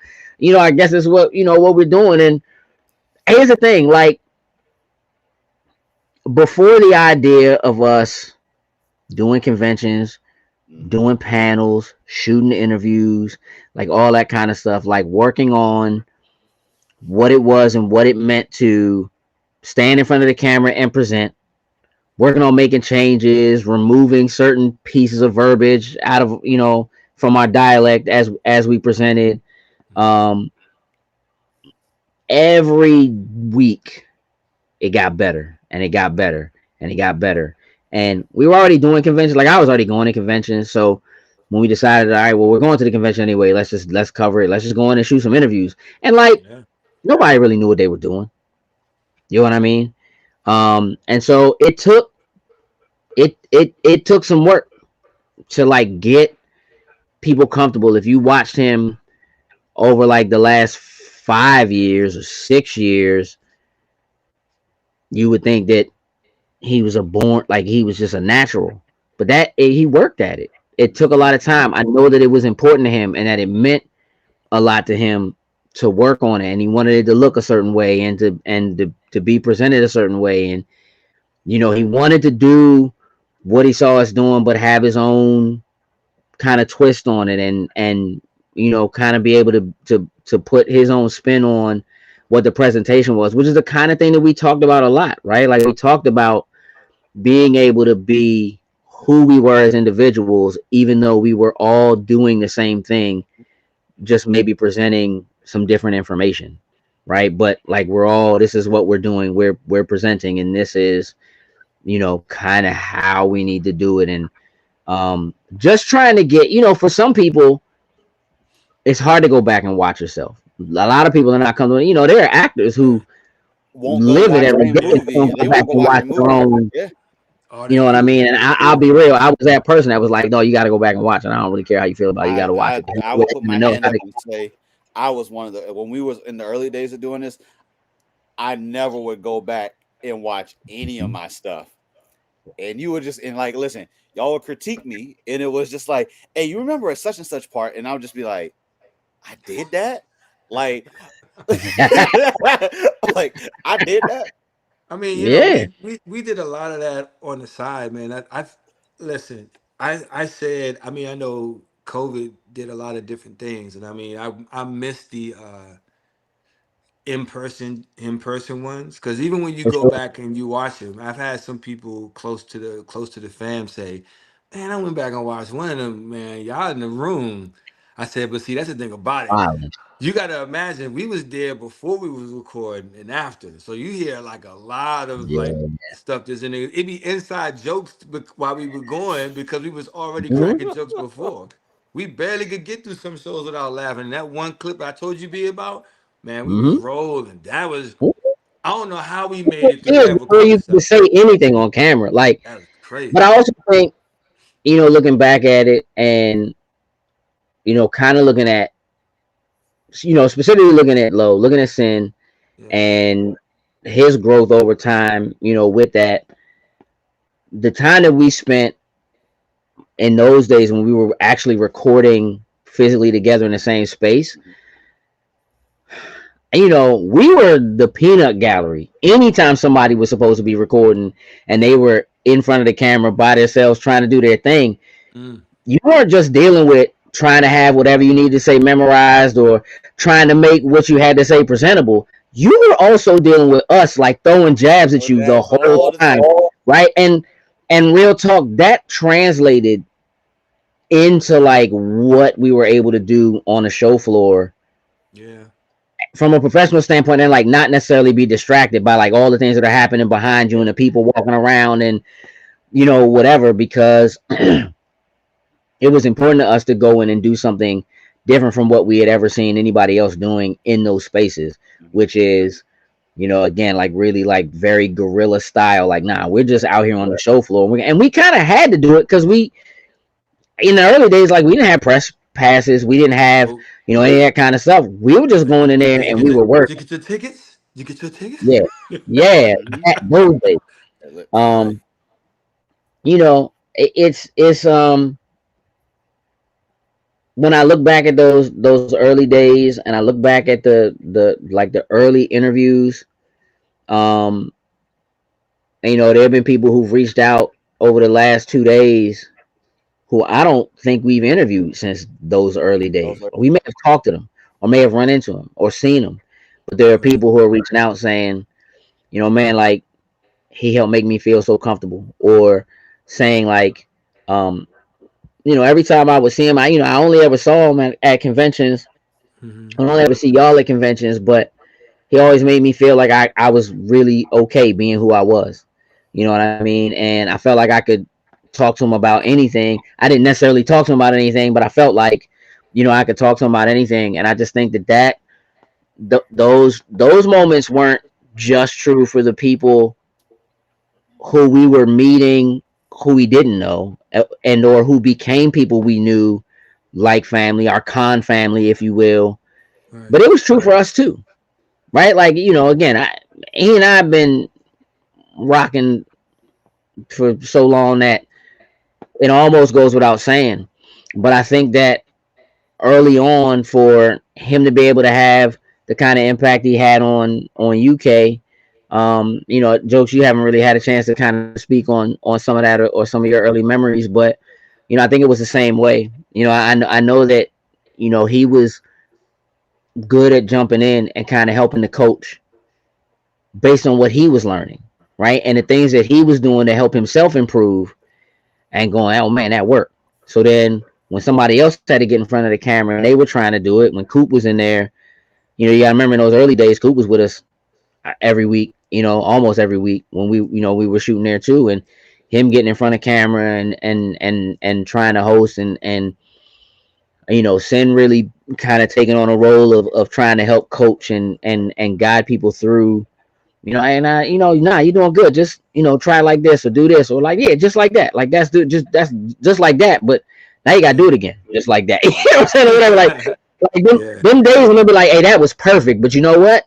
I guess it's what we're doing. And here's the thing, like before the idea of us doing conventions, Mm-hmm. doing panels, shooting interviews, like all that kind of stuff, like working on what it was and what it meant to stand in front of the camera and present, working on making changes, removing certain pieces of verbiage out of, from our dialect as we presented. Mhm. Um, every week it got better and it got better and it got better. And we were already doing conventions. Like I was already going to conventions. So when we decided, all right, well, we're going to the convention anyway. Let's cover it. Let's just go in and shoot some interviews. And like Yeah. nobody really knew what they were doing. You know what I mean? And so it took some work to like get people comfortable. If you watched him over like the last 5 years or 6 years, you would think that he was a born like he was just a natural, but he worked at it. It took a Yeah. lot of time. I know that it was important to him and that it meant a lot to him to work on it, and he wanted it to look a certain way and to be presented a certain way, and he wanted to do what he saw us doing, but have his own kind of twist on it, and kind of be able to put his own spin on what the presentation was, which is the kind of thing that we talked about a lot, right? Like we talked about being able to be who we were as individuals, even though we were all doing the same thing, just maybe presenting some different information, right? But like we're all, this is what we're doing, we're presenting, and this is kind of how we need to do it. And just trying to get, for some people it's hard to go back and watch yourself. A lot of people are not coming, there are actors who Won't go live it watch every a day, so movie. don't They go back won't go and watch watch a their movie. own. Yeah. Oh, You they know what I do. mean? And I'll be real. I was that person that was like, no, you got to go back and watch it. I don't really care how you feel about it. You got I to watch I it. There's I no way will put to my know hand how up to. and say I was one of the when we was in the early days of doing this, I never would go back and watch any of my stuff. And you would just and like listen, y'all would critique me, and it was just like, hey, you remember a such and such part, and I would just be like, I did that, like, like I did that. I mean, Yeah, we did a lot of that on the side, man. I listen. I said. I mean, I know COVID did a lot of different things, and I mean, I missed the in person ones, because even when you for go sure. back and you watch them, I've had some people close to the fam say, man, I went back and watched one of them, man, y'all in the room. I said, but see, that's the thing about it, Violence. you got to imagine we was there before we was recording and after, so you hear like a lot of like Yeah. stuff that's in it be inside jokes while we were going, because we was already cracking Mm-hmm. jokes before. We barely could get through some shows without laughing. That one clip I told you be about, man, we was Mm-hmm. rolling. That was, It I don't know how we made it through feels that before recording you can say session. anything on camera. Like, That was but crazy. I also think, looking back at it and, kind of looking at, specifically looking at Low, looking at Sin Yeah. and his growth over time, with that, the time that we spent in those days when we were actually recording physically together in the same space, we were the peanut gallery. Anytime somebody was supposed to be recording and they were in front of the camera by themselves trying to do their thing, Mm. you weren't just dealing with trying to have whatever you need to say memorized or trying to make what you had to say presentable. You were also dealing with us, like throwing jabs at Oh, you the that's whole all the time, time. right? And real talk, that translated into like what we were able to do on the show floor Yeah. from a professional standpoint, and like not necessarily be distracted by like all the things that are happening behind you Yeah. and the people walking around and whatever, because it was important to us to go in and do something different from what we had ever seen anybody else doing in those spaces, Mhm. which is again, like really like very guerrilla style. Like, nah, we're just out here on the show floor, and we kind of had to do it because we in the early days, like we didn't have press passes, we didn't have Oh, any of that kind of stuff. We were just going in there did you and get we the were did you working. get your tickets? Did you get your tickets? Yeah, yeah, Mhm. those days. Right. Um, it's when I look back at those early days and I look back at the like the early interviews, um, And, there have been people who've reached out over the last 2 days who I don't think we've interviewed since those early Those days. are We may have talked to them, or may have run into them, or seen them, but there are Right. people who are reaching out saying, man, like he helped make me feel so comfortable, or saying like, um, every time I would see him, I only ever saw him at conventions. Mm-hmm. I only ever see y'all at conventions, but he always made me feel like I was really okay being who I was. You know what I mean? And I felt like I could talk to him about anything. I didn't necessarily talk to him about anything, but I felt like, I could talk to him about anything. And I just think those moments weren't just true for the people who we were meeting, who we didn't know, and or who became people we knew, like family, our con family, if you will. Right. But it was true for us too, right? Like, again, he and I have been rocking for so long that it almost goes without saying. But I think that early on, for him to be able to have the kind of impact he had on UK, jokes, you haven't really had a chance to kind of speak on some of that, or some of your early memories, but I think it was the same way. I know that he was good at jumping in and kind of helping the coach based on what he was learning, right? And the things that he was doing to help himself improve, and going, oh man, that worked. So then when somebody else had to get in front of the camera and they were trying to do it, when Coop was in there, you gotta remember in those early days, Coop was with us every week, almost every week, when we were shooting there too, and him getting in front of camera and trying to host, and Sin really kind of taking on a role of trying to help coach and guide people through. And nah, you're doing good. Just, try like this, or do this, or like, yeah, just like that. Like that's just like that. But now you gotta do Yeah. it again, just like that. You know what I'm saying? Or whatever. Like them, Yeah. them days when they'll be like, hey, that was perfect. But you know what?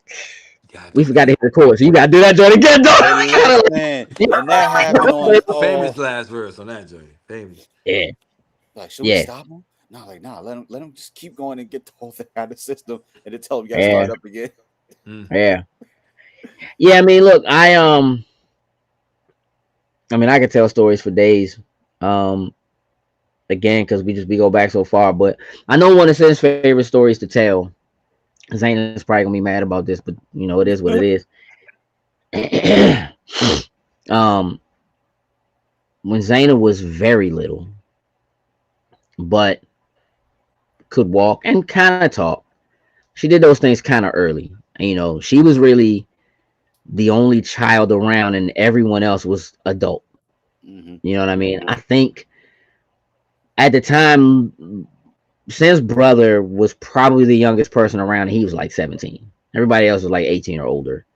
Gotta We do it forgot to again. hit record. So you gotta do that joint again, Hey, dog. listen, and that happened on Famous last verse on that joint. Famous. Yeah, like, should we yeah, stop him? No, like, nah, let him just keep going and get the whole thing out of the system, and then tell him you got to yeah, start up again. Mm. yeah, yeah. I mean, look, I mean, I could tell stories for days. Um, Again, because we go back so far. But I know one of his favorite stories to tell. Zayn is probably gonna be mad about this, but it is what it is. um, when Zaina was very little, but could walk and kind of talk, she did those things kind of early. She was really the only child around, and everyone else was adult. Hmm. You know what I mean? I think at the time, Sam's brother was probably the youngest person around, and he was like 17. Everybody else was like 18 or older.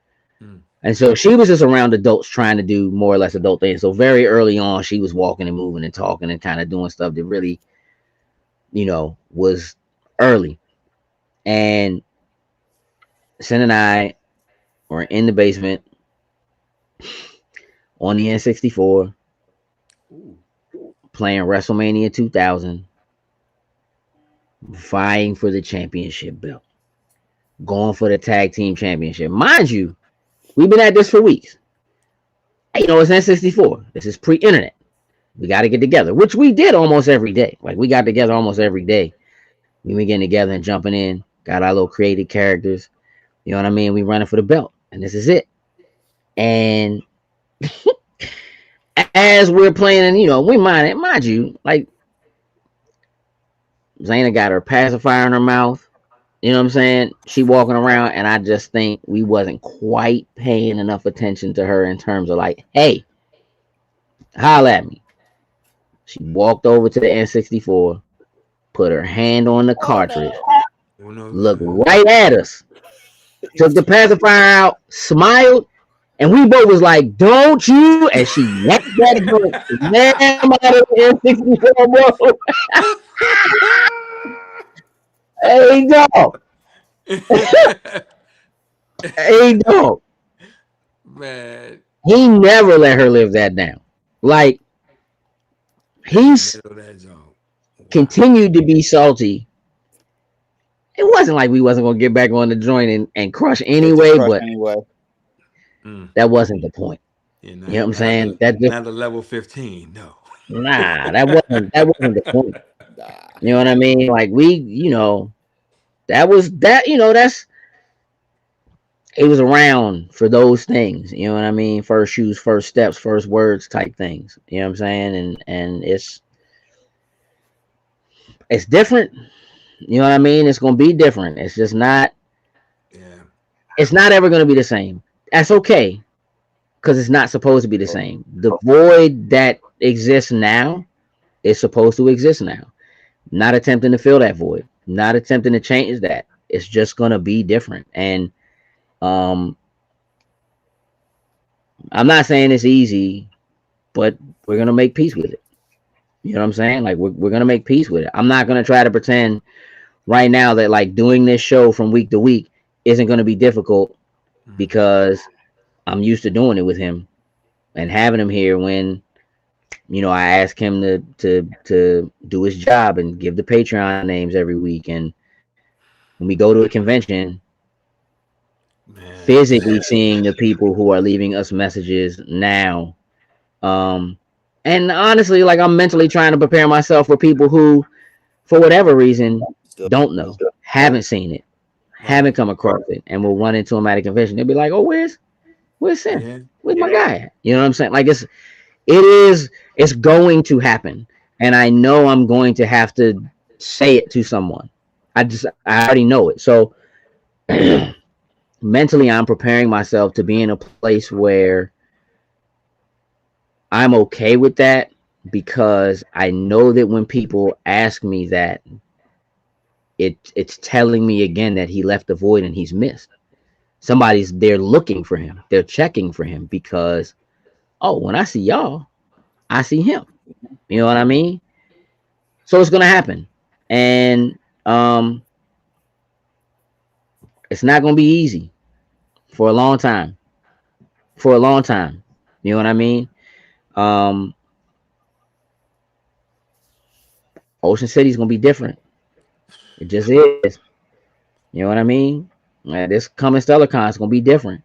Mm. And so she was just around adults trying to do more or less adult things. So very early on, she was walking and moving and talking and kind of doing stuff that really, was early. And Sin and I were in the basement on the N64 Ooh. playing WrestleMania 2000, vying for the championship belt, going for the tag team championship. Mind you, we've been at this for weeks. It's N64. This is pre-internet. We got to get together, which we did almost every day. Like, we got together almost every day. We been getting together and jumping in. Got our little created characters. You know what I mean? We running for the belt, and this is it. And as we're playing, and mind you, like, Zayna got her pacifier in her mouth. You know what I'm saying? She walking around, and I just think we wasn't quite paying enough attention to her in terms of like, hey, holla at me. She walked over to the N64, put her hand on the Oh cartridge, no! Oh no, looked man. right at us, took the pacifier out, smiled, and we both was like, "Don't you?" And she yanked that joint, slam out of the N64, bro. Hey, dog. Hey, dog. Man, He never let her live that down. Like, in the he's middle of that zone. Wow. continued to be salty. It wasn't like we wasn't gonna get back on the joint and crush Yeah, just anyway, crush but anyway. Mm. that wasn't the point. You You know know, what I'm saying? That just not the level 15. No. nah, that wasn't the point. Nah. You know what I mean? Like that was that. That's it was around for those things. You know what I mean? First shoes, first steps, first words type things. You know what I'm saying? And it's different. You know what I mean? It's gonna be different. It's just not. Yeah. It's not ever gonna be the same. That's okay because it's not supposed to be the same. The void that exists now is supposed to exist now. Not attempting to fill that void. Not attempting to change that. It's just gonna be different. And um, I'm not saying it's easy, but we're gonna make peace with it. You know what I'm saying? Like we're gonna make peace with it. I'm not gonna try to pretend right now that like doing this show from week to week isn't gonna be difficult Mm. because I'm used to doing it with him and having him here when I ask him to do his job and give the Patreon names every week. And when we go to a convention, Man, physically seeing the people who are leaving us messages now. Um, and honestly, like I'm mentally trying to prepare myself for people who, for whatever reason, Still, don't know, haven't seen it, right. haven't come across it, and will run into him at a convention. They'll be like, "Oh, where's Sin? Yeah. Where's my guy at?" You know what I'm saying? Like it's going to happen, and I know I'm going to have to say it to someone. I already know it. So mentally, I'm preparing myself to be in a place where I'm okay with that because I know that when people ask me that, it's telling me again that he left the void and he's missed. Somebody's there looking for him. They're checking for him because when I see y'all, I see him. You know what I mean? So it's gonna happen, and it's not gonna be easy for a long time. For a long time, you know what I mean? Um, Ocean City's gonna be different. It just is. You know what I mean? This coming StellarCon is gonna be different.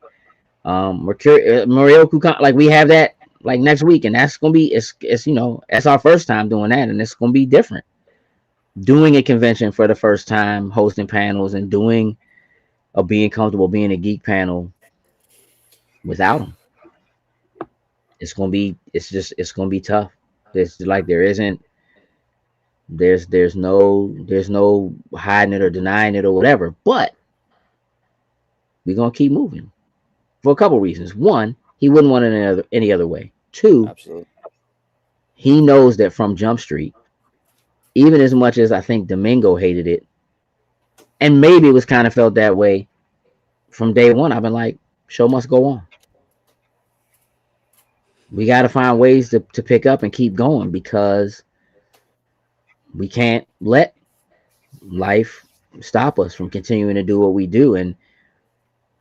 Mercury, Morioku, like we have that like next week, and that's gonna be it's that's our first time doing that, and it's gonna be different. Doing a convention for the first time, hosting panels, and doing being comfortable being a geek panel without them. It's gonna be tough. There's like there's no hiding it or denying it or whatever. But we're gonna keep moving for a couple reasons. One, he wouldn't want it any other way. Two, absolutely. he knows that from Jump Street, even as much as I think Domingo hated it, and maybe it was kind of felt that way from day one. I've been like, show must go on. We got to find ways to pick up and keep going because we can't let life stop us from continuing to do what we do. And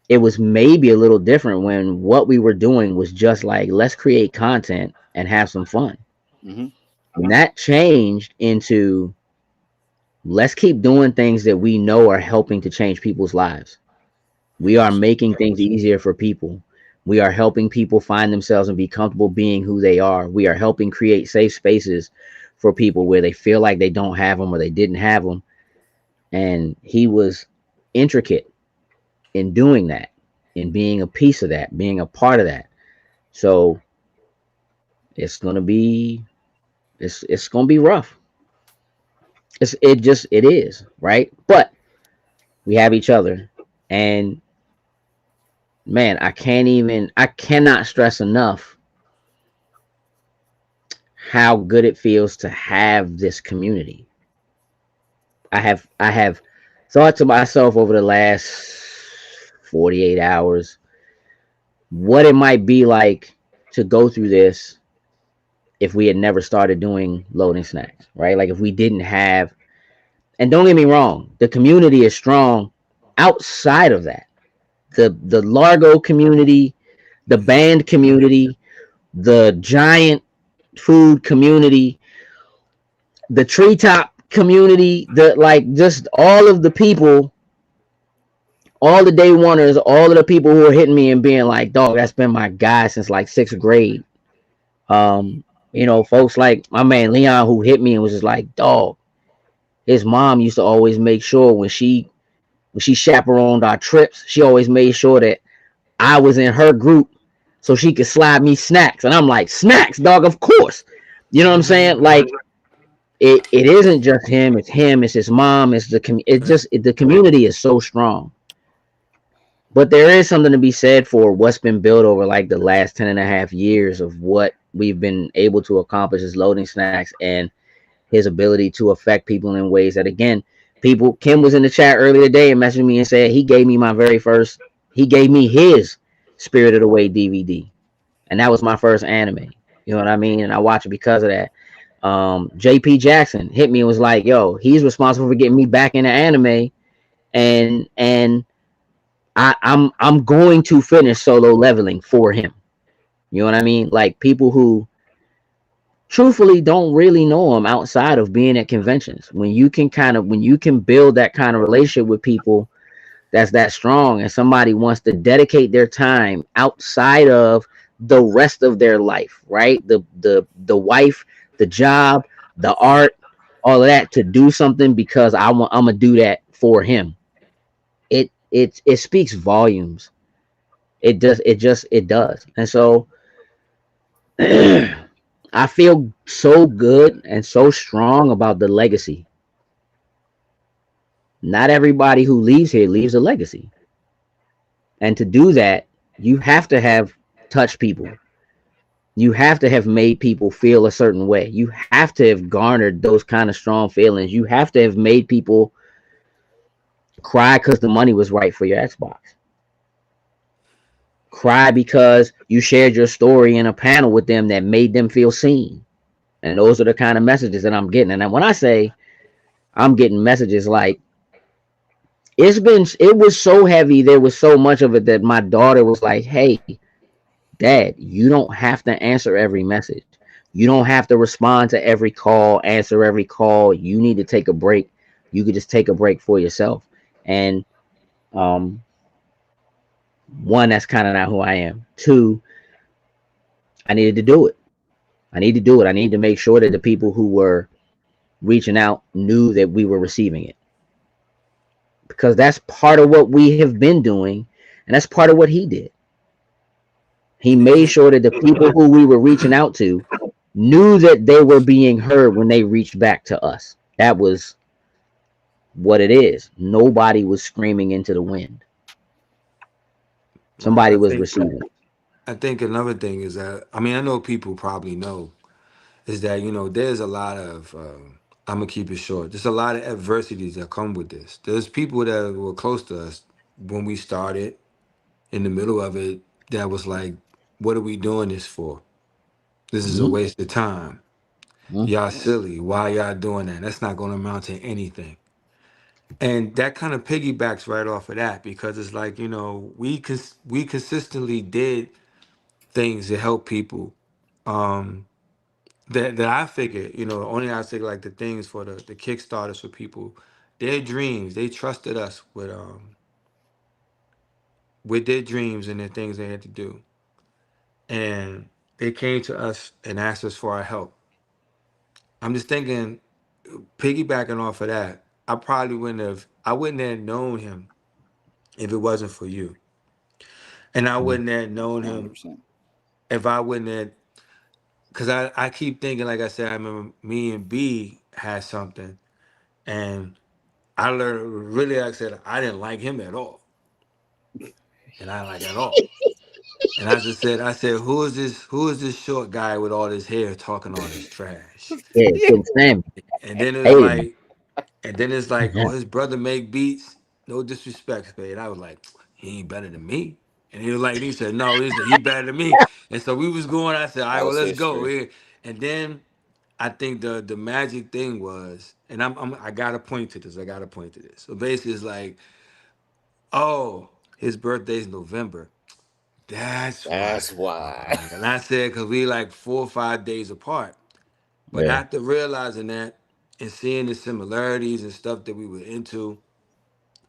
it was maybe a little different when what we were doing was just like, let's create content and have some fun. Mm-hmm. And that changed into let's keep doing things that we know are helping to change people's lives. We are Yes. making things easier for people. We are helping people find themselves and be comfortable being who they are. We are helping create safe spaces for people where they feel like they don't have them or they didn't have them. And he was intricate in doing that, in being a piece of that, being a part of that. So it's gonna be it's gonna be rough. It is, right? But we have each other. And man, I cannot stress enough how good it feels to have this community. I have thought to myself over the last 48 hours what it might be like to go through this if we had never started doing loading snacks, right? Like if we didn't have, and don't get me wrong, the community is strong outside of that. The Largo community, the band community, the giant food community, the treetop community, the like just all of the people all the day oneers, all of the people who are hitting me and being like, dog, that's been my guy since like sixth grade. Um, folks like my man Leon who hit me and was just like, dog, his mom used to always make sure when she chaperoned our trips, she always made sure that I was in her group so she could slide me snacks. And I'm like, snacks, dog, of course. You know what I'm saying? Like it isn't just him, it's his mom, it's the community is so strong. But there is something to be said for what's been built over like the last 10 and a half years of what we've been able to accomplish as loading snacks and his ability to affect people in ways that, again, people, Kim was in the chat earlier today and messaged me and said he gave me his Spirited Away DVD. And that was my first anime. You know what I mean? And I watched it because of that. JP Jackson hit me and was like, yo, he's responsible for getting me back into anime. And I'm going to finish Solo Leveling for him. You know what I mean? Like people who truthfully don't really know him outside of being at conventions. When you can build that kind of relationship with people that's that strong, and somebody wants to dedicate their time outside of the rest of their life, right? The wife, the job, the art, all of that, to do something because I'm gonna do that for him. It speaks volumes. It does. And so I feel so good and so strong about the legacy. Not everybody who leaves here leaves a legacy. And to do that, you have to have touched people. You have to have made people feel a certain way. You have to have garnered those kind of strong feelings. You have to have made people cry because the money was right for your Xbox. Cry because you shared your story in a panel with them that made them feel seen. And those are the kind of messages that I'm getting. And when I say I'm getting messages like, it was so heavy, there was so much of it that my daughter was like, hey, dad, you don't have to answer every message. You don't have to respond to every call, answer every call. You need to take a break. You could just take a break for yourself. And um one, that's kind of not who I am. Two, I needed to do it. I need to do it. I need to make sure that the people who were reaching out knew that we were receiving it, because that's part of what we have been doing, and that's part of what he did. He made And sure that the people who we were reaching out to knew that they were being heard when they reached back to us. That was what it is. Nobody was screaming into the wind. right, Somebody was receiving. I think another thing is that, I mean, I know people probably know, is that there's a lot of I'm gonna keep it short. There's a lot of adversities that come with this. There's people that were close to us when we started, in the middle of it, that was like, "What are we doing this for? This is a Mm-hmm. waste of time. Y'all silly. Why y'all doing that? That's not gonna amount to anything." And that kind of piggybacks right off of that, because it's like, we consistently did things to help people. Um, that I figured, only I say like the things for the Kickstarters for people, their dreams. They trusted us with their dreams and their things they had to do, and they came to us and asked us for our help. I'm just thinking, piggybacking off of that, I wouldn't have known him if it wasn't for you, and I wouldn't have known him 100%. if I wouldn't have. Because I keep thinking, like I said, I remember me and B had something, and I learned, really, like I said, I didn't like him at all. And I like at all. And I said, who is this short guy with all this hair talking all this trash? Yeah, couldn't stand me. And then it was Hated me. like, oh, his brother make beats. No disrespect, Spade. I was like, he ain't better than me. And he said, no, he better than me. And so we was going, I said, all right, That well, was let's go. history. Yeah. And then I think the magic thing was, and I gotta point to this. I gotta point to this. So basically, it's like, oh, his birthday's November. That's why. That's why. And I said, because we like 4 or 5 days apart. But Yeah. after realizing that and seeing the similarities and stuff that we were into,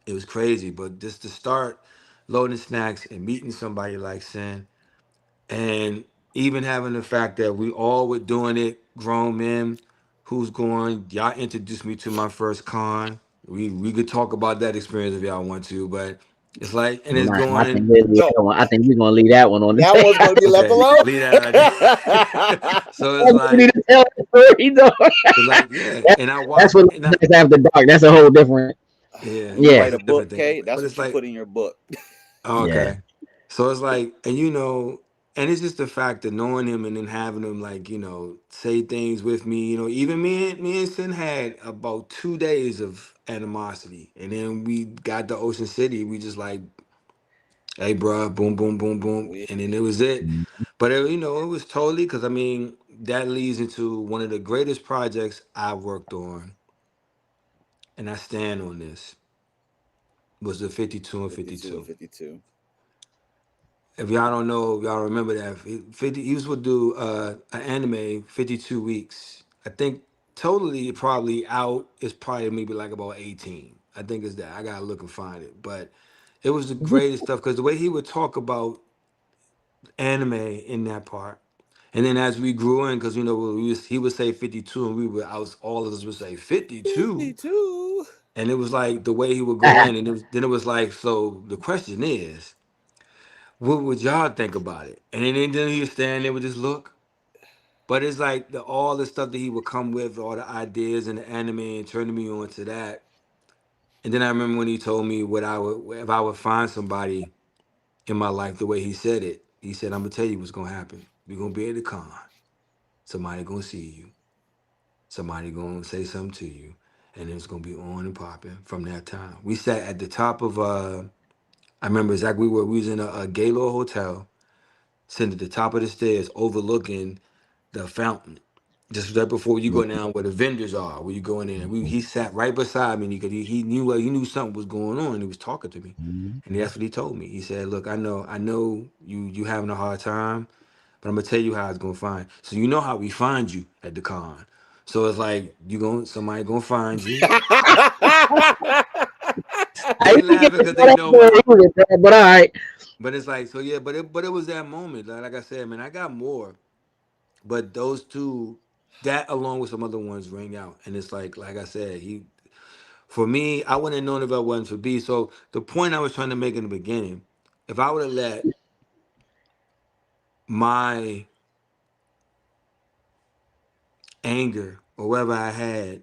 It was crazy. But just to start loading snacks and meeting somebody like Sin, and even having the fact that we all were doing it, grown men, who's going. Y'all introduced me to my first con. We could talk about that experience if y'all want to, but it's like, and it's Nah, I going think in. we'll leave No, that one. I think we're gonna leave that one on the that table. one's going to be left Okay, alone. leave that out there. So it's We need like, to tell the story, though. but like, yeah, That's, and I that's watch, what and I, nights after dark. That's a whole different. yeah, You Yeah, write that's a a different book, thing. Kate. But That's it's what you like, put in your book. oh, yeah. okay. So it's like, and you know, and it's just the fact of knowing him and then having him like, say things with me. Even me and Sin had about 2 days of animosity, and then we got to Ocean City. We just like, hey, bro, boom, boom, boom, boom, We, and then it was it. But it was totally because I mean that leads into one of the greatest projects I worked on, and I stand on this was the 52 and 52 and 52. 52. If y'all don't know, y'all remember that 50. He was to do an anime 52 weeks. I think totally probably out is probably maybe like about 18. I think it's that. I gotta look and find it, but it was the greatest stuff because the way he would talk about anime in that part. And then as we grew in, because he would say 52, and all of us would say 52. 52. And it was like the way he would go in, and then it was like, so the question is, what would y'all think about it? And then he would stand there with his look. But it's like all the stuff that he would come with, all the ideas and the anime, and turning me on to that. And then I remember when he told me what I would if I would find somebody in my life the way he said it. He said, "I'm gonna tell you what's gonna happen. We're gonna be at the con. Somebody gonna see you. Somebody gonna say something to you, and it's gonna be on and popping from that time." We sat at the top of I remember exactly we was in a Gaylord hotel, sitting at the top of the stairs, overlooking the fountain. Just right before you go down where the vendors are, where you go in there. He sat right beside me because he knew something was going on. And he was talking to me, and that's what he told me. He said, "Look, I know you having a hard time, but I'm gonna tell you how it's gonna find. So you know how we find you at the con. So it's like somebody gonna find you. I They didn't get laughing to because tell they that know story my. either, bro, but all right. But it's like so yeah. But it was that moment. Like I said, man, I got more. But those two, that along with some other ones, ring out, and it's like I said, for me, I wouldn't have known if I wasn't for B. So the point I was trying to make in the beginning, if I would have let my anger or whatever I had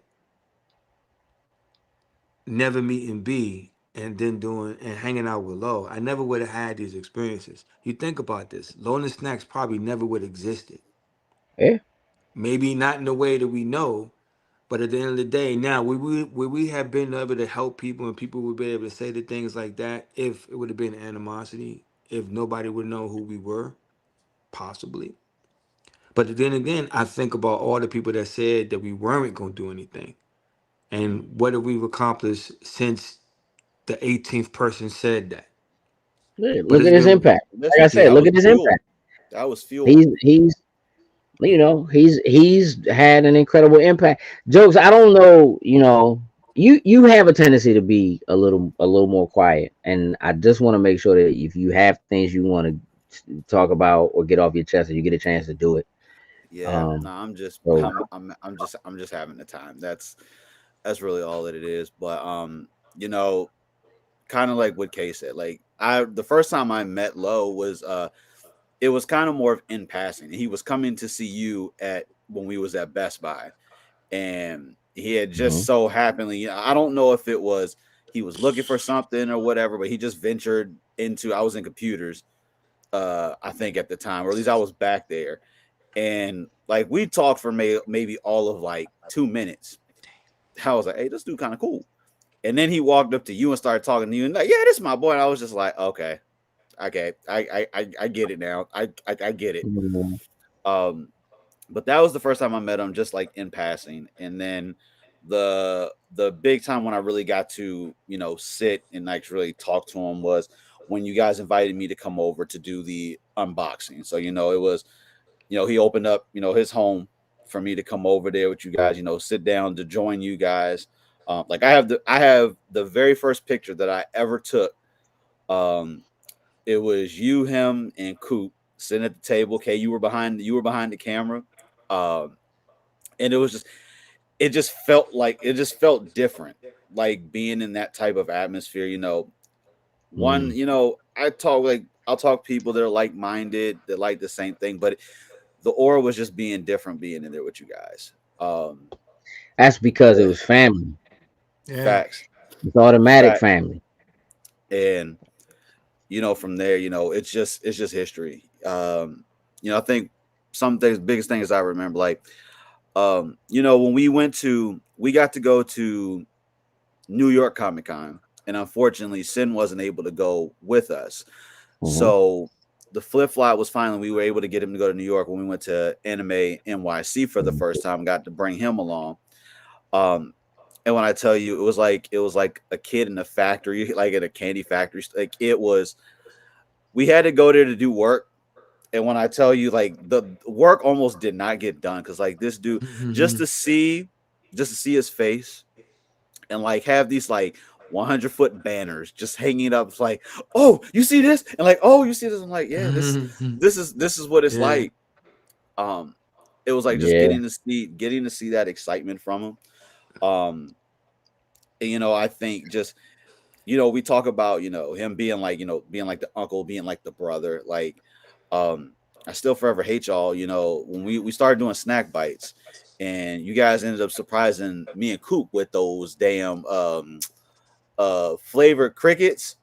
never meeting B and then doing and hanging out with Low, I never would have had these experiences. You think about this, Low and Snacks probably never would have existed. Yeah, Maybe not in the way that we know, but at the end of the day, now would we have been able to help people and people would be able to say the things like that if it would have been animosity, if nobody would know who we were, possibly. But then again, I think about all the people that said that we weren't going to do anything, and what have we accomplished since the 18th person said that? yeah. But Look it's at his been, impact. Like I Listen, said, yeah, that look was at his fuel. impact. That was fuel. He's he's had an incredible impact. Jokes, I don't know, you have a tendency to be a little more quiet, and I just want to make sure that if you have things you want to talk about or get off your chest, and you get a chance to do it. Yeah, no, Um, I'm just so I'm just having the time. That's really all that it is. But you know, kind of like what Kay said. Like I the first time I met Lowe was it was kind of more of in passing. He was coming to see you at when we was at Best Buy, and he had just mhm. so happenly, I don't know if it was he was looking for something or whatever, but he just ventured into, I was in computers, I think at the time, or at least I was back there, and like we talked for maybe all of like 2 minutes. I was like, hey, this dude kind of cool. And then he walked up to you and started talking to you and like, yeah, this is my boy. And I was just like, okay, I get it now. I get it. Mhm. Um, but that was the first time I met him, just like in passing. And then the big time when I really got to sit and like really talk to him was when you guys invited me to come over to do the unboxing. So it was he opened up his home for me to come over there with you guys, sit down to join you guys. Like I have the very first picture that I ever took. Um, it was you, him, and Coop sitting at the table. Okay, you were behind the camera, um, and it just felt different, like being in that type of atmosphere. Mm. I'll talk people that are like minded, that like the same thing, but the aura was just being different, being in there with you guys. That's because it Yeah, was family. Yeah. facts, It's automatic fact, family. and from there, it's just history. I think some things, biggest things I remember, like, when we got to go to New York Comic Con, and unfortunately, Sin wasn't able to go with us. Hmm. So the flip flop was finally we were able to get him to go to New York when we went to Anime NYC for the first time. Got to bring him along. Um, and when I tell you, it was like a kid in a factory, like at a candy factory. Like it was, we had to go there to do work. And when I tell you, like the work almost did not get done because like this dude, just to see, just to see his face and like have these like 100-foot banners just hanging up. It's like, oh, you see this, and like, oh, you see this. I'm like, yeah, this is what it's Yeah. like. Um, it was like just Yeah. getting to see that excitement from him. Um, and, I think just we talk about him being like being like the uncle, being like the brother. Like, um, I still forever hate y'all. When we started doing snack bites, and you guys ended up surprising me and Coop with those damn flavored crickets.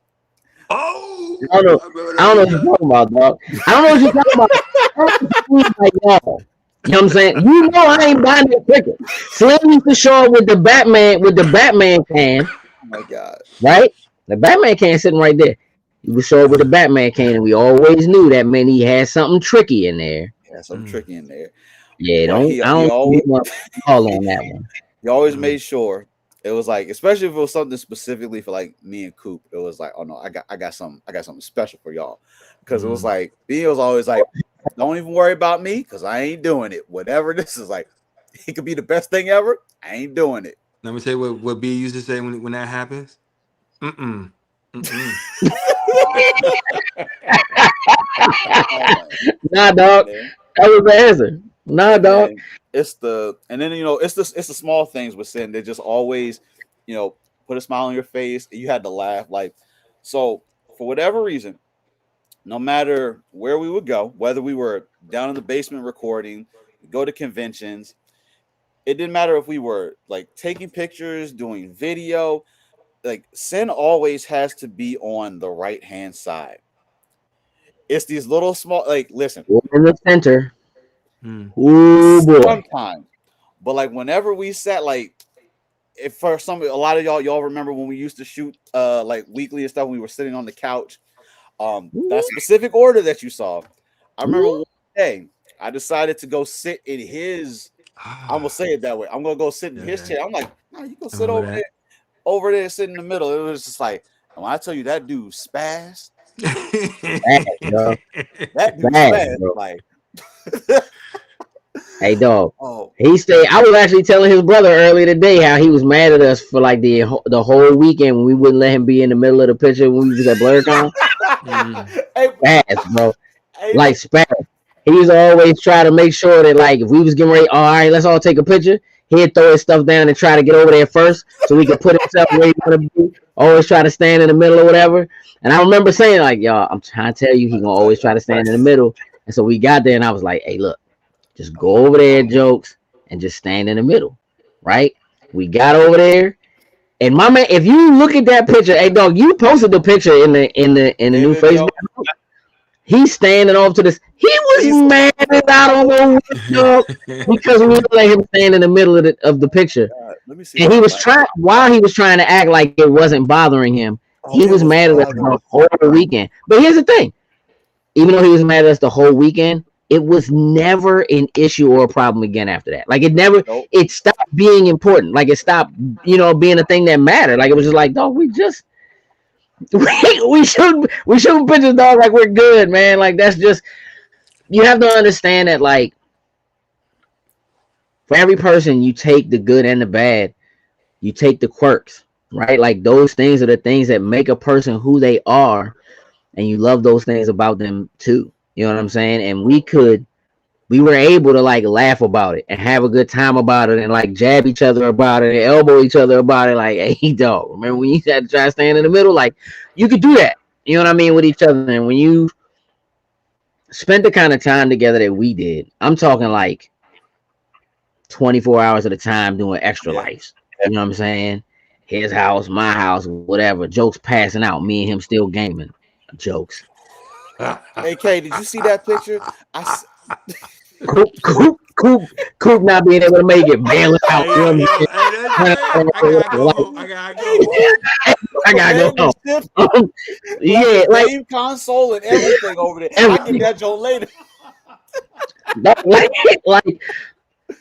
Oh, I don't know. I remember I don't know that. what you're talking about, dog. I don't know what you're talking about. I don't know what you mean by y'all. You know what I'm saying? You know I ain't buying no cricket. Slim used to show up with the Batman can, Oh my god, right? The Batman can sitting right there. He would show up with the Batman can, and we always knew that meant he had something tricky in there. yeah, something Mm, tricky in there. Yeah, But don't he I he don't think always he want to call on that one. he always mm, made sure it was like, especially if it was something specifically for like me and Coop, it was like, oh no, I got something special for y'all, because it was mm. like he was always like, don't even worry about me because I ain't doing it. Whatever this is like, it could be the best thing ever. I ain't doing it. Let me tell you what B used to say when that happens. Mm-mm. Mm-mm. Oh Nah, dog. man. That was the answer. Nah, Hey dog. man, and then it's the small things with Sin that just always, you know, put a smile on your face. You had to laugh, like, so for whatever reason, no matter where we would go, whether we were down in the basement recording, go to conventions, it didn't matter if we were like taking pictures, doing video, like Sin always has to be on the right hand side. It's these little small, like, listen, In the center. Mm. Oh boy. sometimes, but like whenever we sat, like, if for some, a lot of y'all remember when we used to shoot like weekly and stuff, we were sitting on the couch. That specific order that you saw, I remember one day I decided to go sit in his. I'm gonna Ah, say it that way. I'm gonna go sit in his yeah. chair. I'm like, no, you go I sit remember over there, that. sit in the middle. It was just like, and when I tell you that dude spaz, Bad, bro. that dude Bad, spaz, bro. like, Hey, dog. oh, He stayed. I was actually telling his brother earlier today how he was mad at us for like the whole weekend when we wouldn't let him be in the middle of the picture when we was at BlurCon. Mm. hey, Spaz, bro. hey, Like spaz. He used to always try to make sure that like if we was getting ready, all right, let's all take a picture. He'd throw his stuff down and try to get over there first so he could put himself where he want to be. Always try to stand in the middle or whatever. And I remember saying like, y'all, I'm trying to tell you, he gonna tell always you, try to stand in the middle. And so we got there, and I was like, hey, look, just go over there, jokes, and just stand in the middle, right? We got over there, and my man, if you look at that picture, hey dog, you posted the picture in the hey new video, Facebook. He's standing off to this. He was he's mad out on the window because we let him stand in the middle of the picture, let me see if and I he can was find it. trying while he was trying to act like it wasn't bothering him. Oh, He it was was mad at us bothering. the whole weekend. But here's the thing: even though he was mad at us the whole weekend, it was never an issue or a problem again after that. Like it never, Nope. it stopped being important. Like it stopped, being a thing that mattered. Like it was just like, dog, we just we shoot pictures, dog. Like we're good, man. Like that's just you have to understand that. Like for every person, you take the good and the bad. You take the quirks, right? Like those things are the things that make a person who they are, and you love those things about them too. You know what I'm saying? And we were able to like laugh about it and have a good time about it and like jab each other about it and elbow each other about it. Like, hey, dog, remember when you had to try to stand in the middle? Like, you could do that. You know what I mean with each other. And when you spent the kind of time together that we did, I'm talking like 24 hours at a time doing extra Yeah. lives. You know what I'm saying? His house, my house, whatever. Jokes passing out. Me and him still gaming. Jokes. Hey, Kay, did you see that picture? Coop not being able to make it, bailing out. Hey You know yo, what yo, hey, that's great. I gotta go. I gotta go. I gotta go Abandoned ship, home. left Yeah, his like game console and everything over there. I get everything. that joke later. Like, like,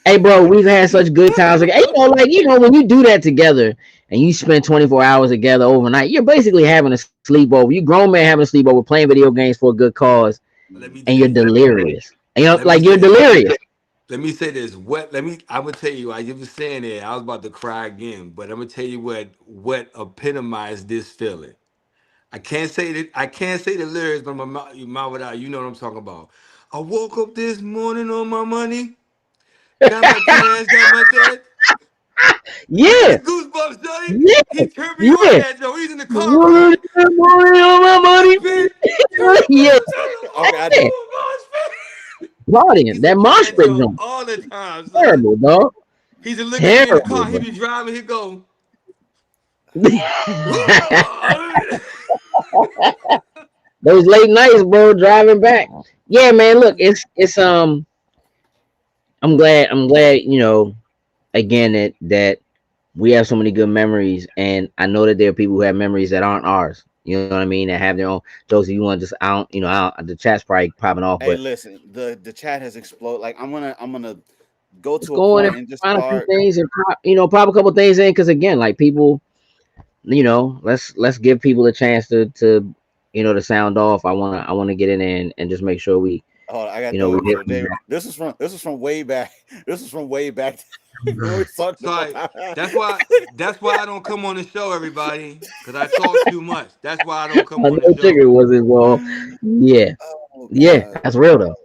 hey, bro, we've had such good times. Like, hey, when you do that together and you spend 24 hours together overnight, you're basically having a sleepover. You grown man having a sleepover, playing video games for a good cause, Let me and you're tell you. delirious. And Let me like you're say. delirious. Let me say this. What? Let me. I would tell you. I was saying it. I was about to cry again, but I'm gonna tell you what epitomized this feeling. I can't say that. I can't say the lyrics, but my mouth without. You know what I'm talking about. I woke up this morning on my money. Got my cash. Got my debt. I got the Yeah, goosebumps, Johnny. yeah, He turned me on yeah. that, Joe. He's in the car Money crying. on my I money. spent 2,000 Okay, I on know. Yeah, food. partying. He's a That play mosh that pit joke joint. all the time, son. Terrible, dog. He's a look at me in the Terrible, car. He bro. be driving. He go. Those late nights, bro, driving back. Yeah, man. Look, it's. I'm glad. Again that we have so many good memories, and I know that there are people who have memories that aren't ours. You know what I mean? That have their own. Josie, you want to just I don't. I don't. The chat's probably popping off, Hey, but listen, the chat has exploded. Like I'm gonna go let's to a go in and point and just find a few start. things and pop a couple things in because again, like people, let's give people a chance to sound off. I wanna get in there and just make sure Oh, I got we those. get So Jay, this is from way back. This is from way back when we was talking So about I, that. that's why I don't come on the show, everybody, because I talk too much. That's why I don't come I on the know show. Trigger was involved. Yeah, Oh yeah, God. that's real though.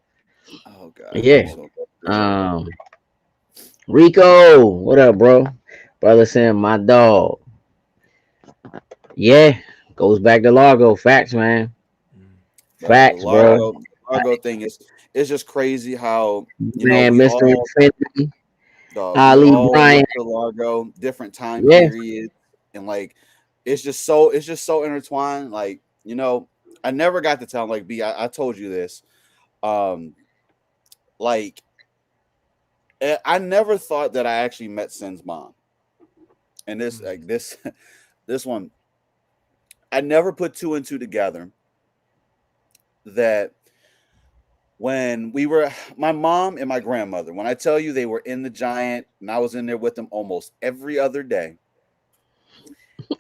Oh God. Yeah. So Um, Rico, what up, bro? Brother Sam, my dog. Yeah, goes back to Largo. Facts, man. bro, the Facts, bro. Largo thing is it's just crazy how Man, we Mr. all Infinity, we Ali all Bryant. went to Largo, different time Yeah, periods, and like it's just so intertwined. Like I never got to tell like I told you this. Um, like I never thought that I actually met Sin's mom, and this this one I never put two and two together that when we were my mom and my grandmother, when I tell you they were in the Giant and I was in there with them almost every other day.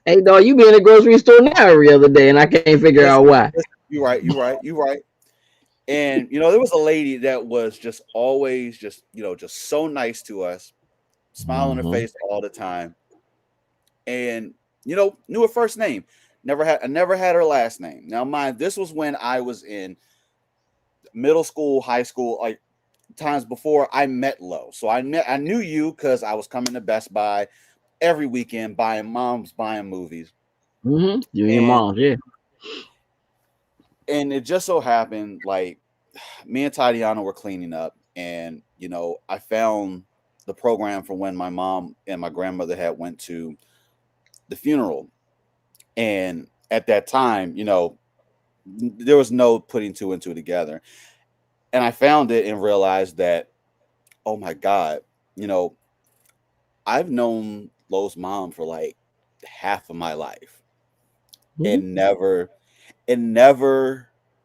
hey, dog, you be in the grocery store now every other day, and I can't figure out Listen, why. listen, you're right. And there was a lady that was just always just so nice to us, smile on her Hmm. face all the time, and knew her first name. I never had her last name. Now, mind, this was when I was in middle school, high school, like times before I met Lo. So I knew you because I was coming to Best Buy every weekend buying movies. You and your And mom, yeah. it just so happened like me and Tatiana were cleaning up and I found the program from when my mom and my grandmother had went to the funeral. And at that time, there was no putting two and two together. And I found it and realized that, oh my God, you know, I've known Lo's mom for like half of my life Hmm. and never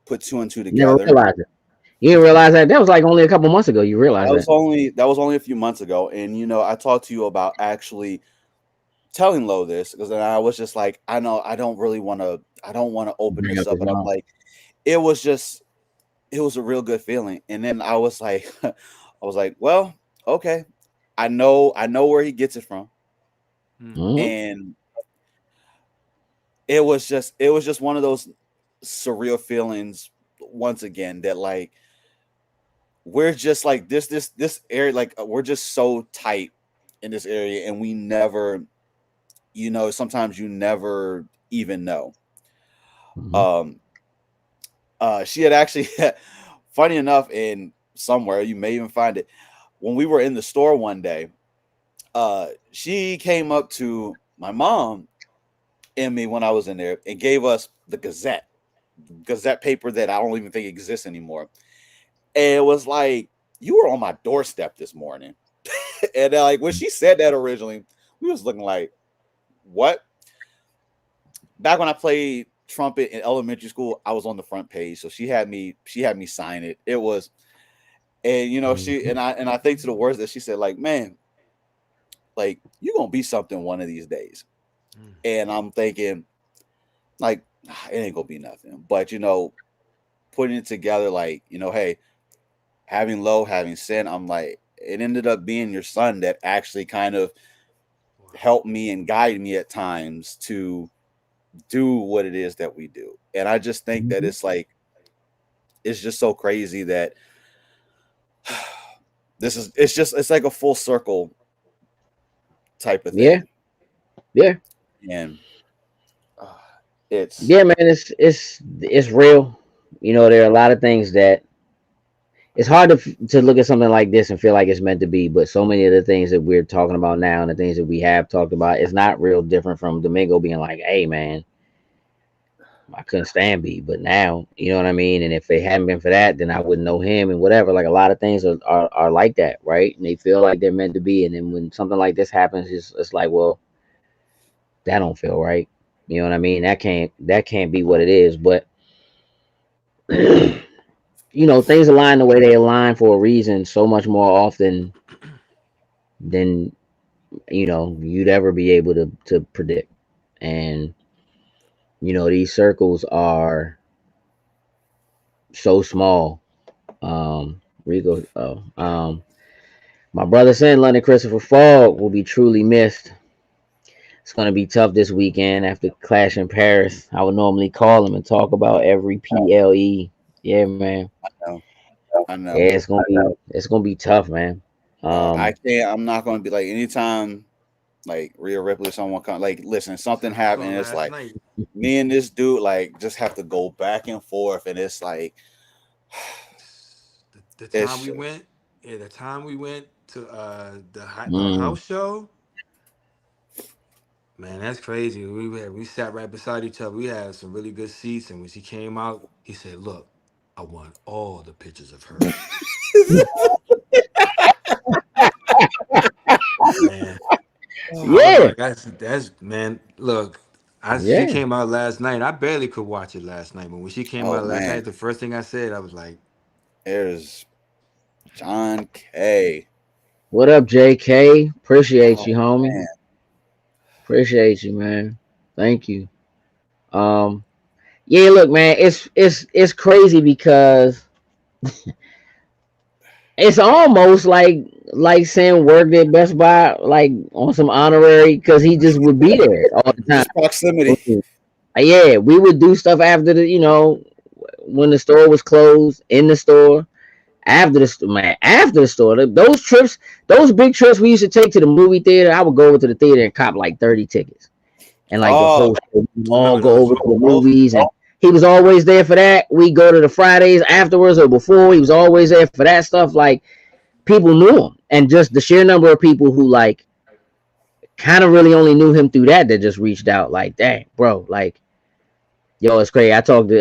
put two and two Never together. realized it. You didn't realize that. That was like only a couple months ago. You realized that. That was only a few months ago. And I talked to you about actually telling Lo this because then I was just like, I know I don't want to open Bring this up up, his but I'm mom. like, it was a real good feeling. And then I was like, I was like, well, okay, I know where he gets it from. Mm. Mhm. And it was just one of those surreal feelings once again that like we're just like this area like we're just so tight in this area and we never sometimes you never even know. Mhm. um she had actually funny enough, in somewhere you may even find it, when we were in the store one day, she came up to my mom and me when I was in there and gave us the Gazette paper that I don't even think exists anymore. And it was like, you were on my doorstep this morning. And like when she said that originally, we was looking like, what? Back when I played trumpet in elementary school, I was on the front page. So she had me sign it. It was, and she Mhm. and I think to the words that she said, like, man, like you're gonna be something one of these days. Mm. And I'm thinking, like, it ain't gonna be nothing. But putting it together, like, hey, having low, having sin, I'm like, it ended up being your son that actually kind of Wow. helped me and guided me at times to do what it is that we do. And I just think that Mhm. it's just so crazy that it's like a full circle type of Yeah, thing. yeah, And uh, it's yeah, man. It's real. There are a lot of things that it's hard to look at something like this and feel like it's meant to be. But so many of the things that we're talking about now and the things that we have talked about, it's not real different from Domingo being like, "Hey, man, I couldn't stand B, but now, you know what I mean? And if it hadn't been for that, then I wouldn't know him and whatever. Like a lot of things are like that, right? And they feel like they're meant to be. And then when something like this happens, it's like, well, that don't feel right. You know what I mean? That can't be what it is. But things align the way they align for a reason so much more often than you'd ever be able to predict. And these circles are so small. Rico. My brother said London Christopher Fogg will be truly missed. It's going to be tough this weekend after Clash in Paris. I would normally call him and talk about every PLE. Yeah, man. I know, I Yeah, know. it's gonna be tough, man. I Um, can't. I'm not going to be like, anytime like Rhea Ripley or someone come, like, listen, something I saw happened. it It's last like night. me and this dude like just have to go back and forth, and it's like The time it's we just went, yeah, the time we went to the mm, house show, man, that's crazy. We sat right beside each other. We had some really good seats, and when she came out, he said, "Look, I want all the pictures of her." Man, I was yeah, like, that's man. Look, she yeah. came out last night. I barely could watch it last night, but when she came oh out last night, man, the first thing I said, I was like, there's John K. What up, JK? Appreciate Oh you, homie. man, Appreciate you, man. Thank you. Um, yeah. Look, man, it's crazy because it's almost like saying worked at Best Buy, like on some honorary, because he just would be there all the just proximity. time. Yeah, we would do stuff after when the store was closed, in the store, after the store. Those trips, those big trips we used to take to the movie theater. I would go over to the theater and cop like 30 tickets, and like the Oh, whole show, we'd I all remember go those. over to the oh, movies, and he was always there for that. We go to the Fridays afterwards or before. He was always there for that stuff. Like people knew him, and just the sheer number of people who like kind of really only knew him through that just reached out. Like, dang, bro, like, yo, it's crazy. I talked to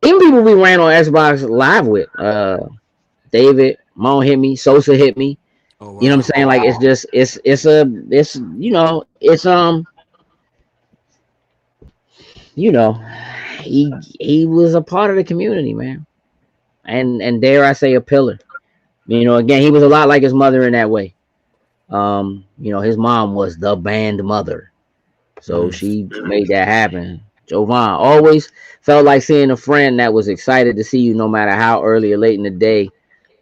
even people we ran on Xbox Live with. David, Mo hit me, Sosa hit me. Oh You know what I'm wow. saying? Like it's just it's you know he was a part of the community, man, and dare I say a pillar. Again, he was a lot like his mother in that way. His mom was the band mother, so Mm. she made that happen. Jovan always felt like seeing a friend that was excited to see you, no matter how early or late in the day.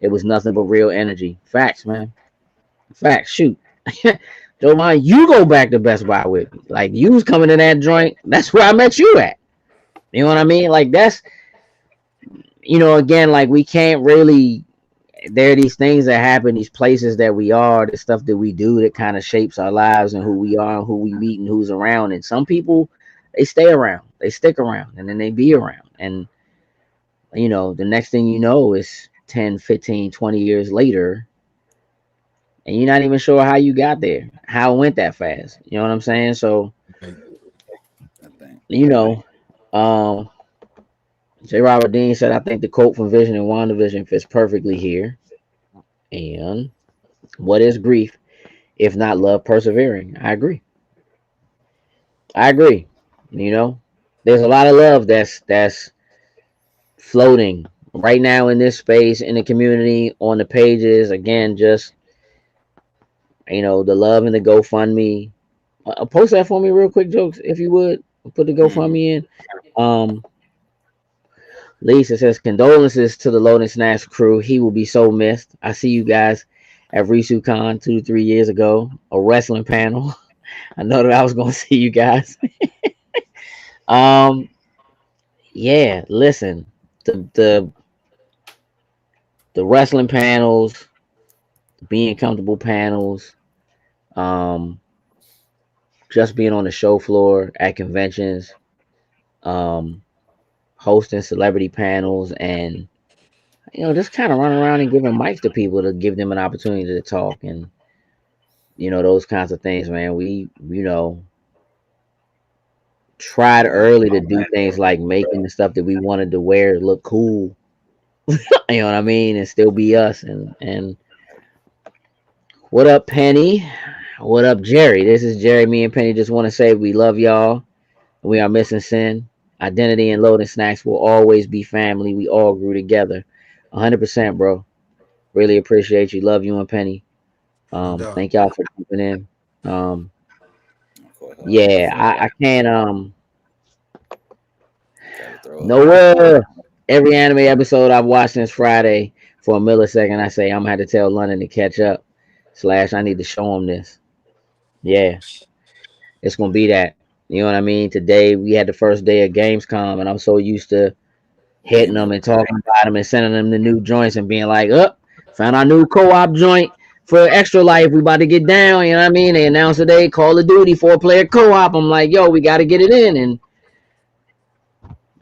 It was nothing but real energy. Facts, man. Facts. Shoot. Jovan, you go back to Best Buy with me. Like you was coming to that joint. That's where I met you at. You know what I mean? Like that's again, like we can't really there are these things that happen, these places that we are, the stuff that we do that kind of shapes our lives and who we are and who we meet and who's around. And some people they stay around, they stick around and then they be around. And the next thing you know is 10, 15, 20 years later, and you're not even sure how you got there, how it went that fast. You know what I'm saying? So, Like, I think. you know, um, J. Robert Dean said, I think the quote from Vision and WandaVision fits perfectly here. And what is grief if not love persevering? I agree. I agree. You know, there's a lot of love that's floating right now in this space in the community on the pages. Again, just the love in the GoFundMe. Post that for me real quick, jokes, if you would. Put the Hmm. GoFundMe in. Um, Lisa says condolences to the Loading Snacks crew. He will be so missed. I see you guys at RisuCon 2 to 3 years ago, a wrestling panel. I know that I was gonna see you guys. Um, yeah, listen, the the wrestling panels, being comfortable panels, um, just being on the show floor at conventions, um, hosting celebrity panels, and just kind of running around and giving mics to people to give them an opportunity to talk and those kinds of things, man. We tried Yeah, early to do things like making the stuff that we wanted to wear look cool. You know what I mean, and still be us. And what up, Penny? What up, Jerry? This is Jerry. Me and Penny just want to say we love y'all. We are missing sin. Identity and Loading Snacks will always be family. We all grew together. 100%, bro. Really appreciate you. Love you and Penny. no doubt. Thank y'all for jumping in. Um, of course. Hold on, my yeah, fault. I can't Got to throw up. Noah. Every anime episode I've watched since Friday, for a millisecond, I say I'm gonna have to tell London to catch up. Slash, I need to show him this. Yeah, it's gonna be that. You know what I mean? Today we had the first day of Gamescom, and I'm so used to hitting Gaming. them and talking about them and sending them the new joints and being like, "Up, found our new co-op joint for Extra Life. We about to get down." You know what I mean? They announced today Call of Duty 4-player co-op. I'm like, "Yo, we got to get it in," and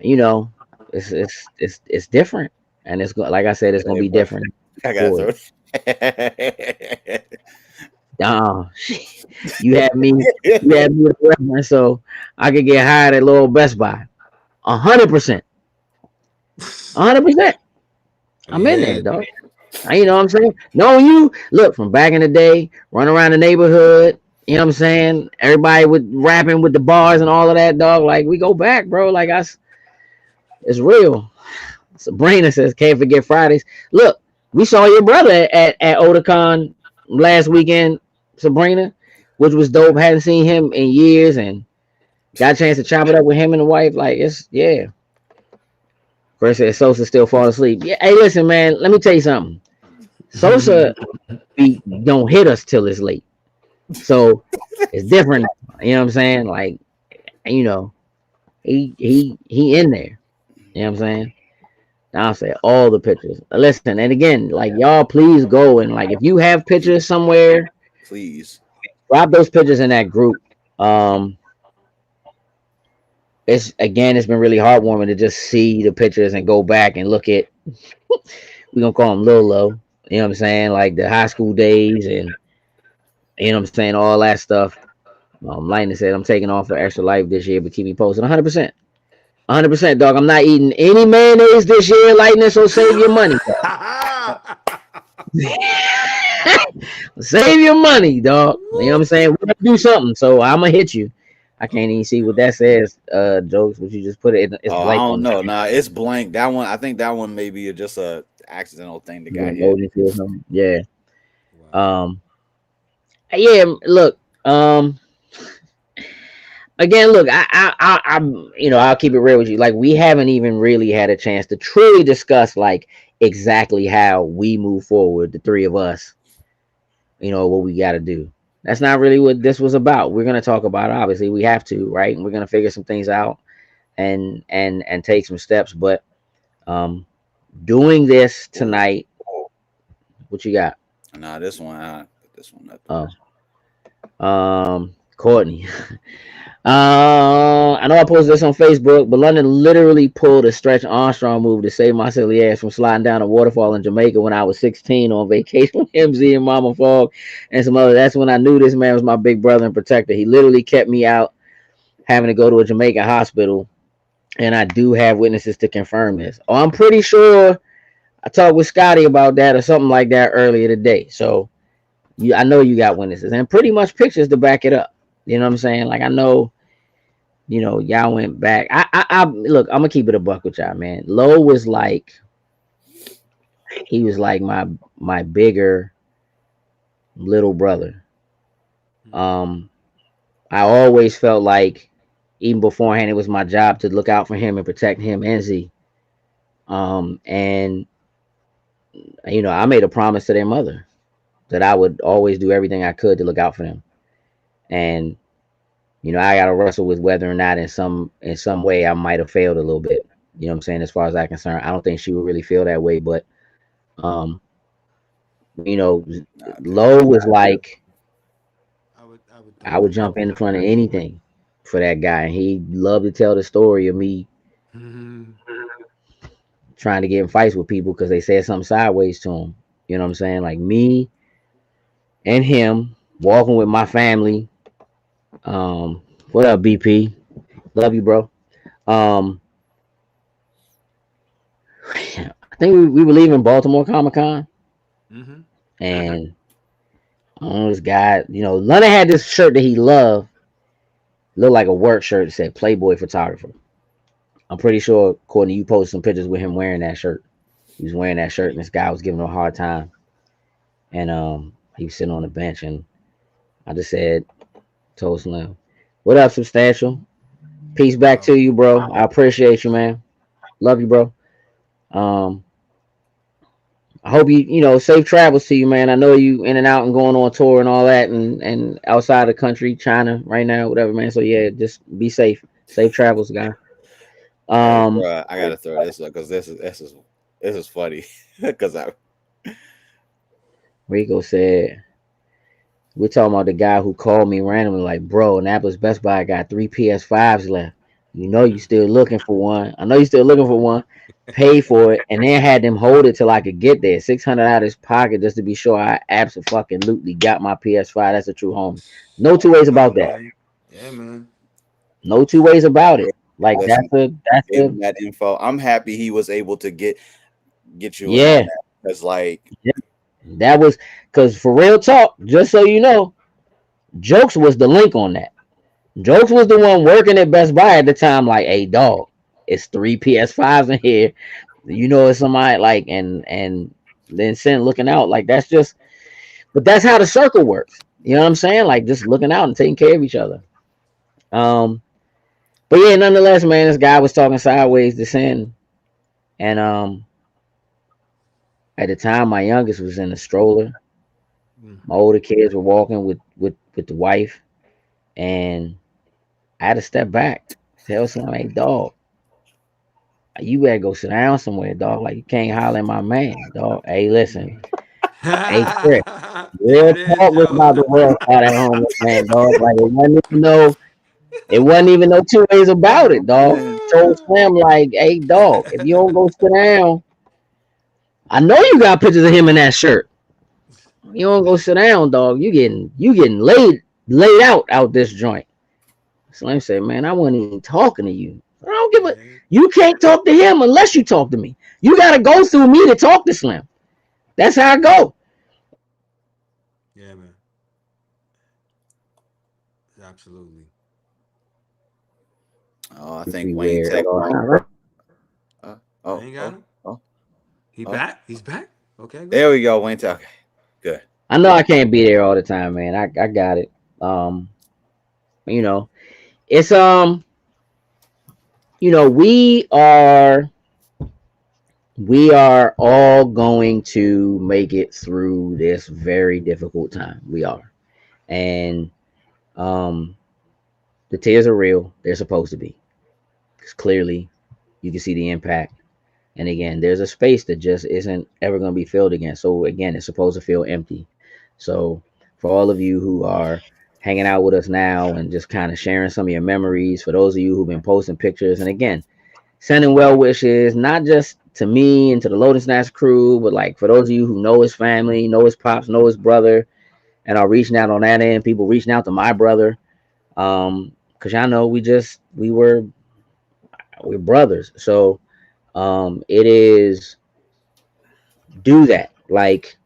you know, it's different, and like I said, it's gonna Hey, be bro. different I got for to it. throw. Nah, you had me, you had me with a reference, so I could get hired at Lowell Best Buy. 100%, 100%. I'm in Yeah, there, dog. You know what I'm saying? No, you look from back in the day, run around the neighborhood. You know what I'm saying? Everybody with rapping with the bars and all of that, dog. Like we go back, bro. Like it's real. Sabrina says, can't forget Fridays. Look, we saw your brother at Otakon last weekend, Sabrina, which was dope. Hadn't seen him in years and got a chance to chop it up with him and the wife. Like, it's, yeah. Chris said, Sosa still falling asleep. Yeah, hey, listen, man, let me tell you something. Sosa don't hit us till it's late. So it's different. You know what I'm saying? Like, you know, he in there. You know what I'm saying? I'll say all the pictures. Listen, and again, like y'all, please go and like if you have pictures somewhere, Please. drop those pictures in that group. Um, it's been really heartwarming to just see the pictures and go back and look at. We gonna call them Lolo. You know what I'm saying? Like the high school days and what I'm saying, all that stuff. Lightning said I'm taking off for Extra Life this year, but keep me posted. 100%, 100%, dog. I'm not eating any mayonnaise this year, Lightning. So save your money, save your money, dog. You know what I'm saying? We're gonna do something, so I'm gonna hit you. I can't even see what that says, jokes, but you just put it. It's Oh, I blank don't on know. Nah, it's blank. That one, I think that one may be just a accidental thing that the got hit. emoji or something. Yeah. wow. Um. Yeah. Look. Again, look. I'm. I'll keep it real with you. Like, we haven't even really had a chance to truly discuss like exactly how we move forward. The three of us. What we got to do. That's not really what this was about. We're gonna talk about it. Obviously, we have to, right? And we're gonna figure some things out and take some steps. But um, doing this tonight, what you got? Nah, this one, I put this one up there. Oh, Courtney. I know I posted this on Facebook, but London literally pulled a Stretch Armstrong move to save my silly ass from sliding down a waterfall in Jamaica when I was 16 on vacation with MZ and Mama Fogg and some other. That's when I knew this man was my big brother and protector. He literally kept me out having to go to a Jamaican hospital, and I do have witnesses to confirm this. Oh, I'm pretty sure I talked with Scotty about that or something like that earlier today. So I know you got witnesses and pretty much pictures to back it up. You know what I'm saying? Like I know, y'all went back. I look. I'm gonna keep it a buck with y'all, man. Lowe was like, he was like my bigger little brother. Um, I always felt like, even beforehand, it was my job to look out for him and protect him and Z. And I made a promise to their mother that I would always do everything I could to look out for them. And I got to wrestle with whether or not in some way I might have failed a little bit. You know what I'm saying? As far as I'm concerned, I don't think she would really feel that way. But um, you know, Nah, Lowe was like, I would I think would that. jump in front of anything for that guy, and he loved to tell the story of me Mhm. trying to get in fights with people because they said something sideways to him. You know what I'm saying? Like me and him walking with my family. Um, what up, BP? Love you, bro. Um, I think we were leaving Baltimore Comic Con, Mhm. and this guy, London had this shirt that he loved, looked like a work shirt that said Playboy photographer. I'm pretty sure, Courtney, you posted some pictures with him wearing that shirt. He was wearing that shirt, and this guy was giving him a hard time. And he was sitting on the bench, and I just said, told Slim, "What up, Substantial? Peace back Wow. to you, bro. I appreciate you, man. Love you, bro. Um, I hope safe travels to you, man. I know you in and out and going on tour and all that, and outside the country, China right now, whatever, man. So yeah, just be safe. Safe travels, guy. hey, Um, bro, I gotta throw this up because this is funny because I Rico said we're talking about the guy who called me randomly, like, bro, Annapolis Best Buy got 3 PS5s left. You still looking for one. I know you still looking for one. Pay for it, and then had them hold it till I could get there. 600 out of his pocket just to be sure I absolutely got my PS5. That's a true homie. No two There you ways go, about that. man. Yeah, man. No two ways about it. Like listen, that's gave a him that info. I'm happy he was able to get you in on yeah. that because like Yeah. That was because for real talk, just so you know, Jokes was the link on that. Jokes was the one working at Best Buy at the time. Like, hey, dog, it's 3 PS5s in here. It's somebody like, and then sitting looking out. Like that's just, but that's how the circle works. You know what I'm saying? Like just looking out and taking care of each other. Um, but yeah, nonetheless, man, this guy was talking sideways to sin, and at the time, my youngest was in a stroller. Mm. My older kids were walking with the wife, and I had to step back, tell someone, hey, dog, you better go sit down somewhere, dog. Like you can't holler at my man, dog. Hey, listen, hey, Chris, There real it is, talk was Joe. about the world out at home, man, dog. Like it wasn't even no two ways about it, dog. man, Told Slim like, hey, dog, if you don't go sit down, I know you got pictures of him in that shirt. You don't go sit down, dog. You getting laid out this joint. Slim said, man, I wasn't even talking to you. I don't give a. Yeah, You can't talk to him unless you talk to me. You gotta go through me to talk to Slim. That's how I go. yeah, man. Absolutely. oh, I It's think be Wayne weird. Tech might. Uh, I oh, ain't got oh, him. oh, He oh. back? He's back? Okay, good. There we go, Wayne Tech. Okay, good. I know I can't be there all the time, man. I got it. Um, you know, it's we are all going to make it through this very difficult time. We are. And um, the tears are real. They're supposed to be, because clearly you can see the impact. And again, there's a space that just isn't ever going to be filled again. So again, it's supposed to feel empty. So for all of you who are hanging out with us now and just kind of sharing some of your memories, for those of you who've been posting pictures, and again, sending well wishes, not just to me and to the Lotus Snatch crew, but like for those of you who know his family, know his pops, know his brother, and are reaching out on that end, people reaching out to my brother. Because y'all know we're brothers. So it is, do that. Like,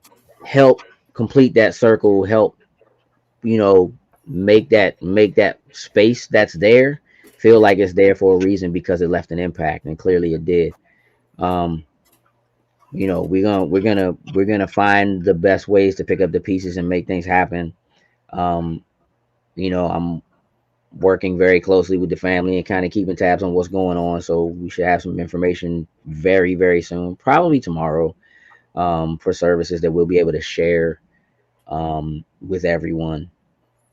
help complete that circle, help, you know, make that space that's there feel like it's there for a reason, because it left an impact, and clearly it did. Um, we're gonna find the best ways to pick up the pieces and make things happen. Um, I'm working very closely with the family and kind of keeping tabs on what's going on. So we should have some information very, very soon, probably tomorrow, for services that we'll be able to share with everyone.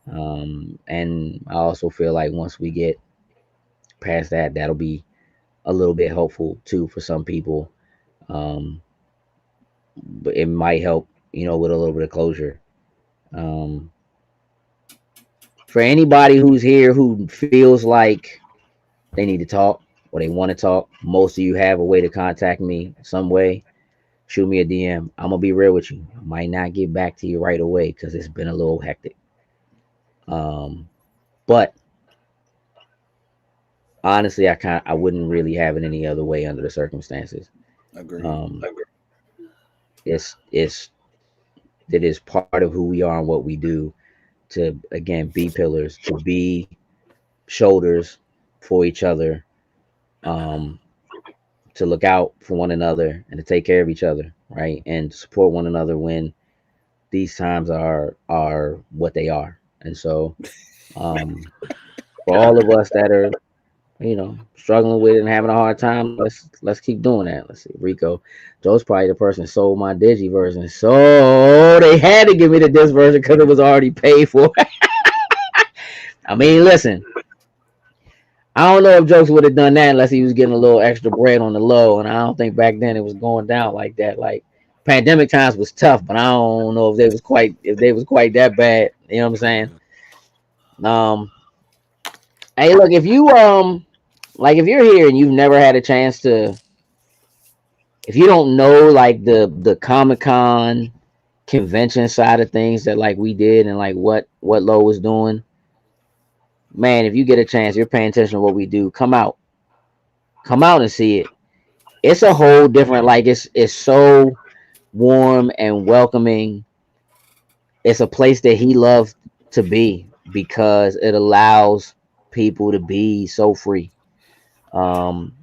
And I also feel like once we get past that, that'll be a little bit helpful too for some people. Um, but it might help, with a little bit of closure. Um, for anybody who's here who feels like they need to talk or they want to talk, most of you have a way to contact me some way. Shoot me a DM. I'm gonna be real with you. I might not get back to you right away because it's been a little hectic. But honestly, I wouldn't really have it any other way under the circumstances. Agreed. Um, it's it is part of who we are and what we do to again be pillars, to be shoulders for each other, um, to look out for one another and to take care of each other, right, and to support one another when these times are what they are. And so, um, for all of us that are struggling with it and having a hard time, let's keep doing that. Let's see, Rico, Joe's probably the person that sold my digi version, so they had to give me the disc version because it was already paid for. I mean, listen, I don't know if Jokes would have done that unless he was getting a little extra bread on the low, and I don't think back then it was going down like that. Like, pandemic times was tough, but I don't know if they was quite that bad. You know what I'm saying? Yeah. Um, hey, look, if you like if you're here and you've never had a chance to, if you don't know like the Comic Con convention side of things that like we did and like what Low was doing, man, if you get a chance, you're paying attention to what we do. Come out and see it. It's a whole different, like, it's so warm and welcoming. It's a place that he loves to be because it allows people to be so free. Um,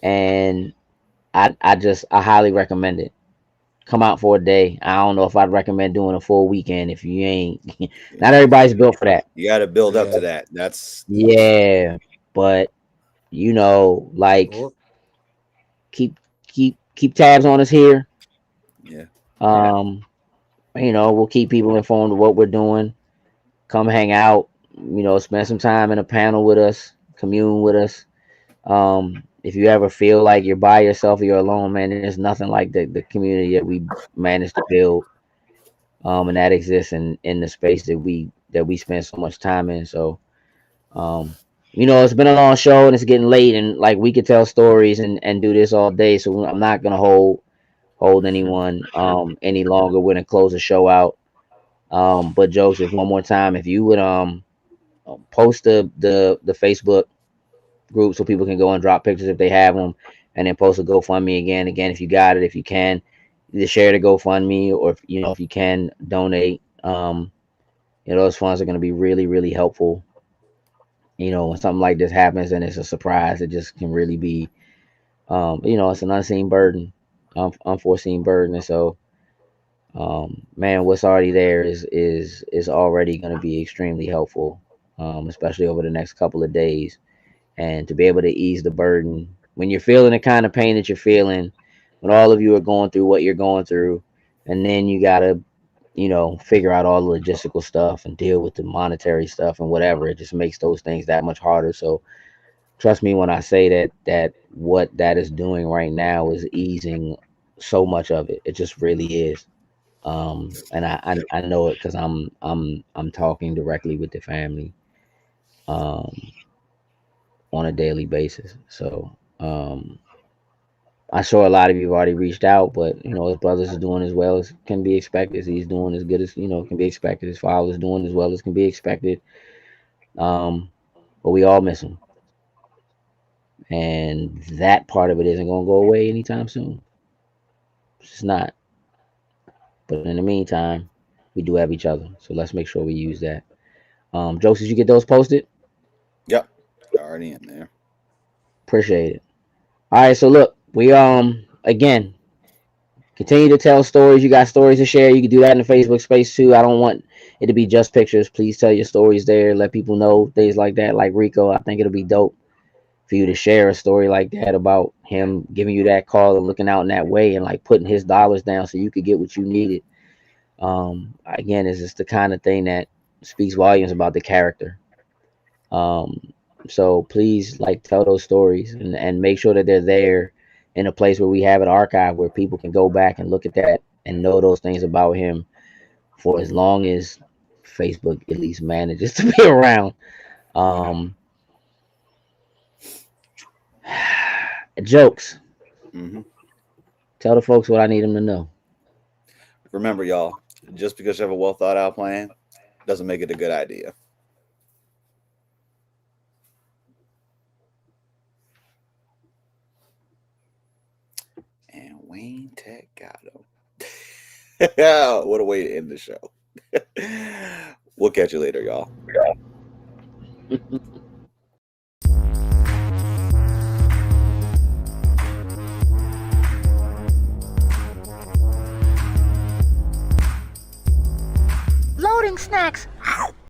and I highly recommend it. Come out for a day. I don't know if I'd recommend doing a full weekend if you ain't. Not Yeah. everybody's built for that. You got to build up to Yeah. that. That's Yeah, but like, Or keep tabs on us here. yeah. Um, we'll keep people informed of what we're doing. Come hang out. Spend some time in a panel with us. Commune with us. If you ever feel like you're by yourself or you're alone, man, there's nothing like the community that we managed to build, and that exists in the space that we spend so much time in. So, um, it's been a long show and it's getting late, and like we could tell stories and do this all day. So I'm not gonna hold anyone any longer. We're gonna close the show out. But Joseph, one more time, if you would post the Facebook group so people can go and drop pictures if they have them, and then post a GoFundMe again if you got it, if you can, either share the GoFundMe or if you can donate. Those funds are going to be really, really helpful. When something like this happens and it's a surprise, it just can really be, it's an unseen burden, unforeseen burden. And so, man, what's already there is already going to be extremely helpful, especially over the next couple of days, and to be able to ease the burden when you're feeling the kind of pain that you're feeling, when all of you are going through what you're going through, and then you gotta, figure out all the logistical stuff and deal with the monetary stuff and whatever. It just makes those things that much harder. So trust me when I say that what that is doing right now is easing so much of it. It just really is. And I know it because I'm talking directly with the family um, on a daily basis. So I saw a lot of you have already reached out, but his brothers is doing as well as can be expected. He's doing as good as can be expected. His father's doing as well as can be expected. Um, but we all miss him, and that part of it isn't gonna go away anytime soon. It's just not. But in the meantime, we do have each other, so let's make sure we use that. Jokes, did you get those posted? Yep, already in there. Appreciate it. All right, so look, we again continue to tell stories. You got stories to share. You can do that in the Facebook space too. I don't want it to be just pictures. Please tell your stories there. Let people know things like that. Like Rico, I think it'll be dope for you to share a story like that about him giving you that call and looking out in that way and like putting his dollars down so you could get what you needed. Again, it's just the kind of thing that speaks volumes about the character. Um, so please like tell those stories and make sure that they're there in a place where we have an archive where people can go back and look at that and know those things about him for as long as Facebook at least manages to be around. Yeah. Um, Jokes. hmm Tell the folks what I need them to know. Remember, y'all, just because you have a well thought out plan doesn't make it a good idea. And Wayne Tech got him. What a way to end the show. We'll catch you later, y'all. Loading snacks.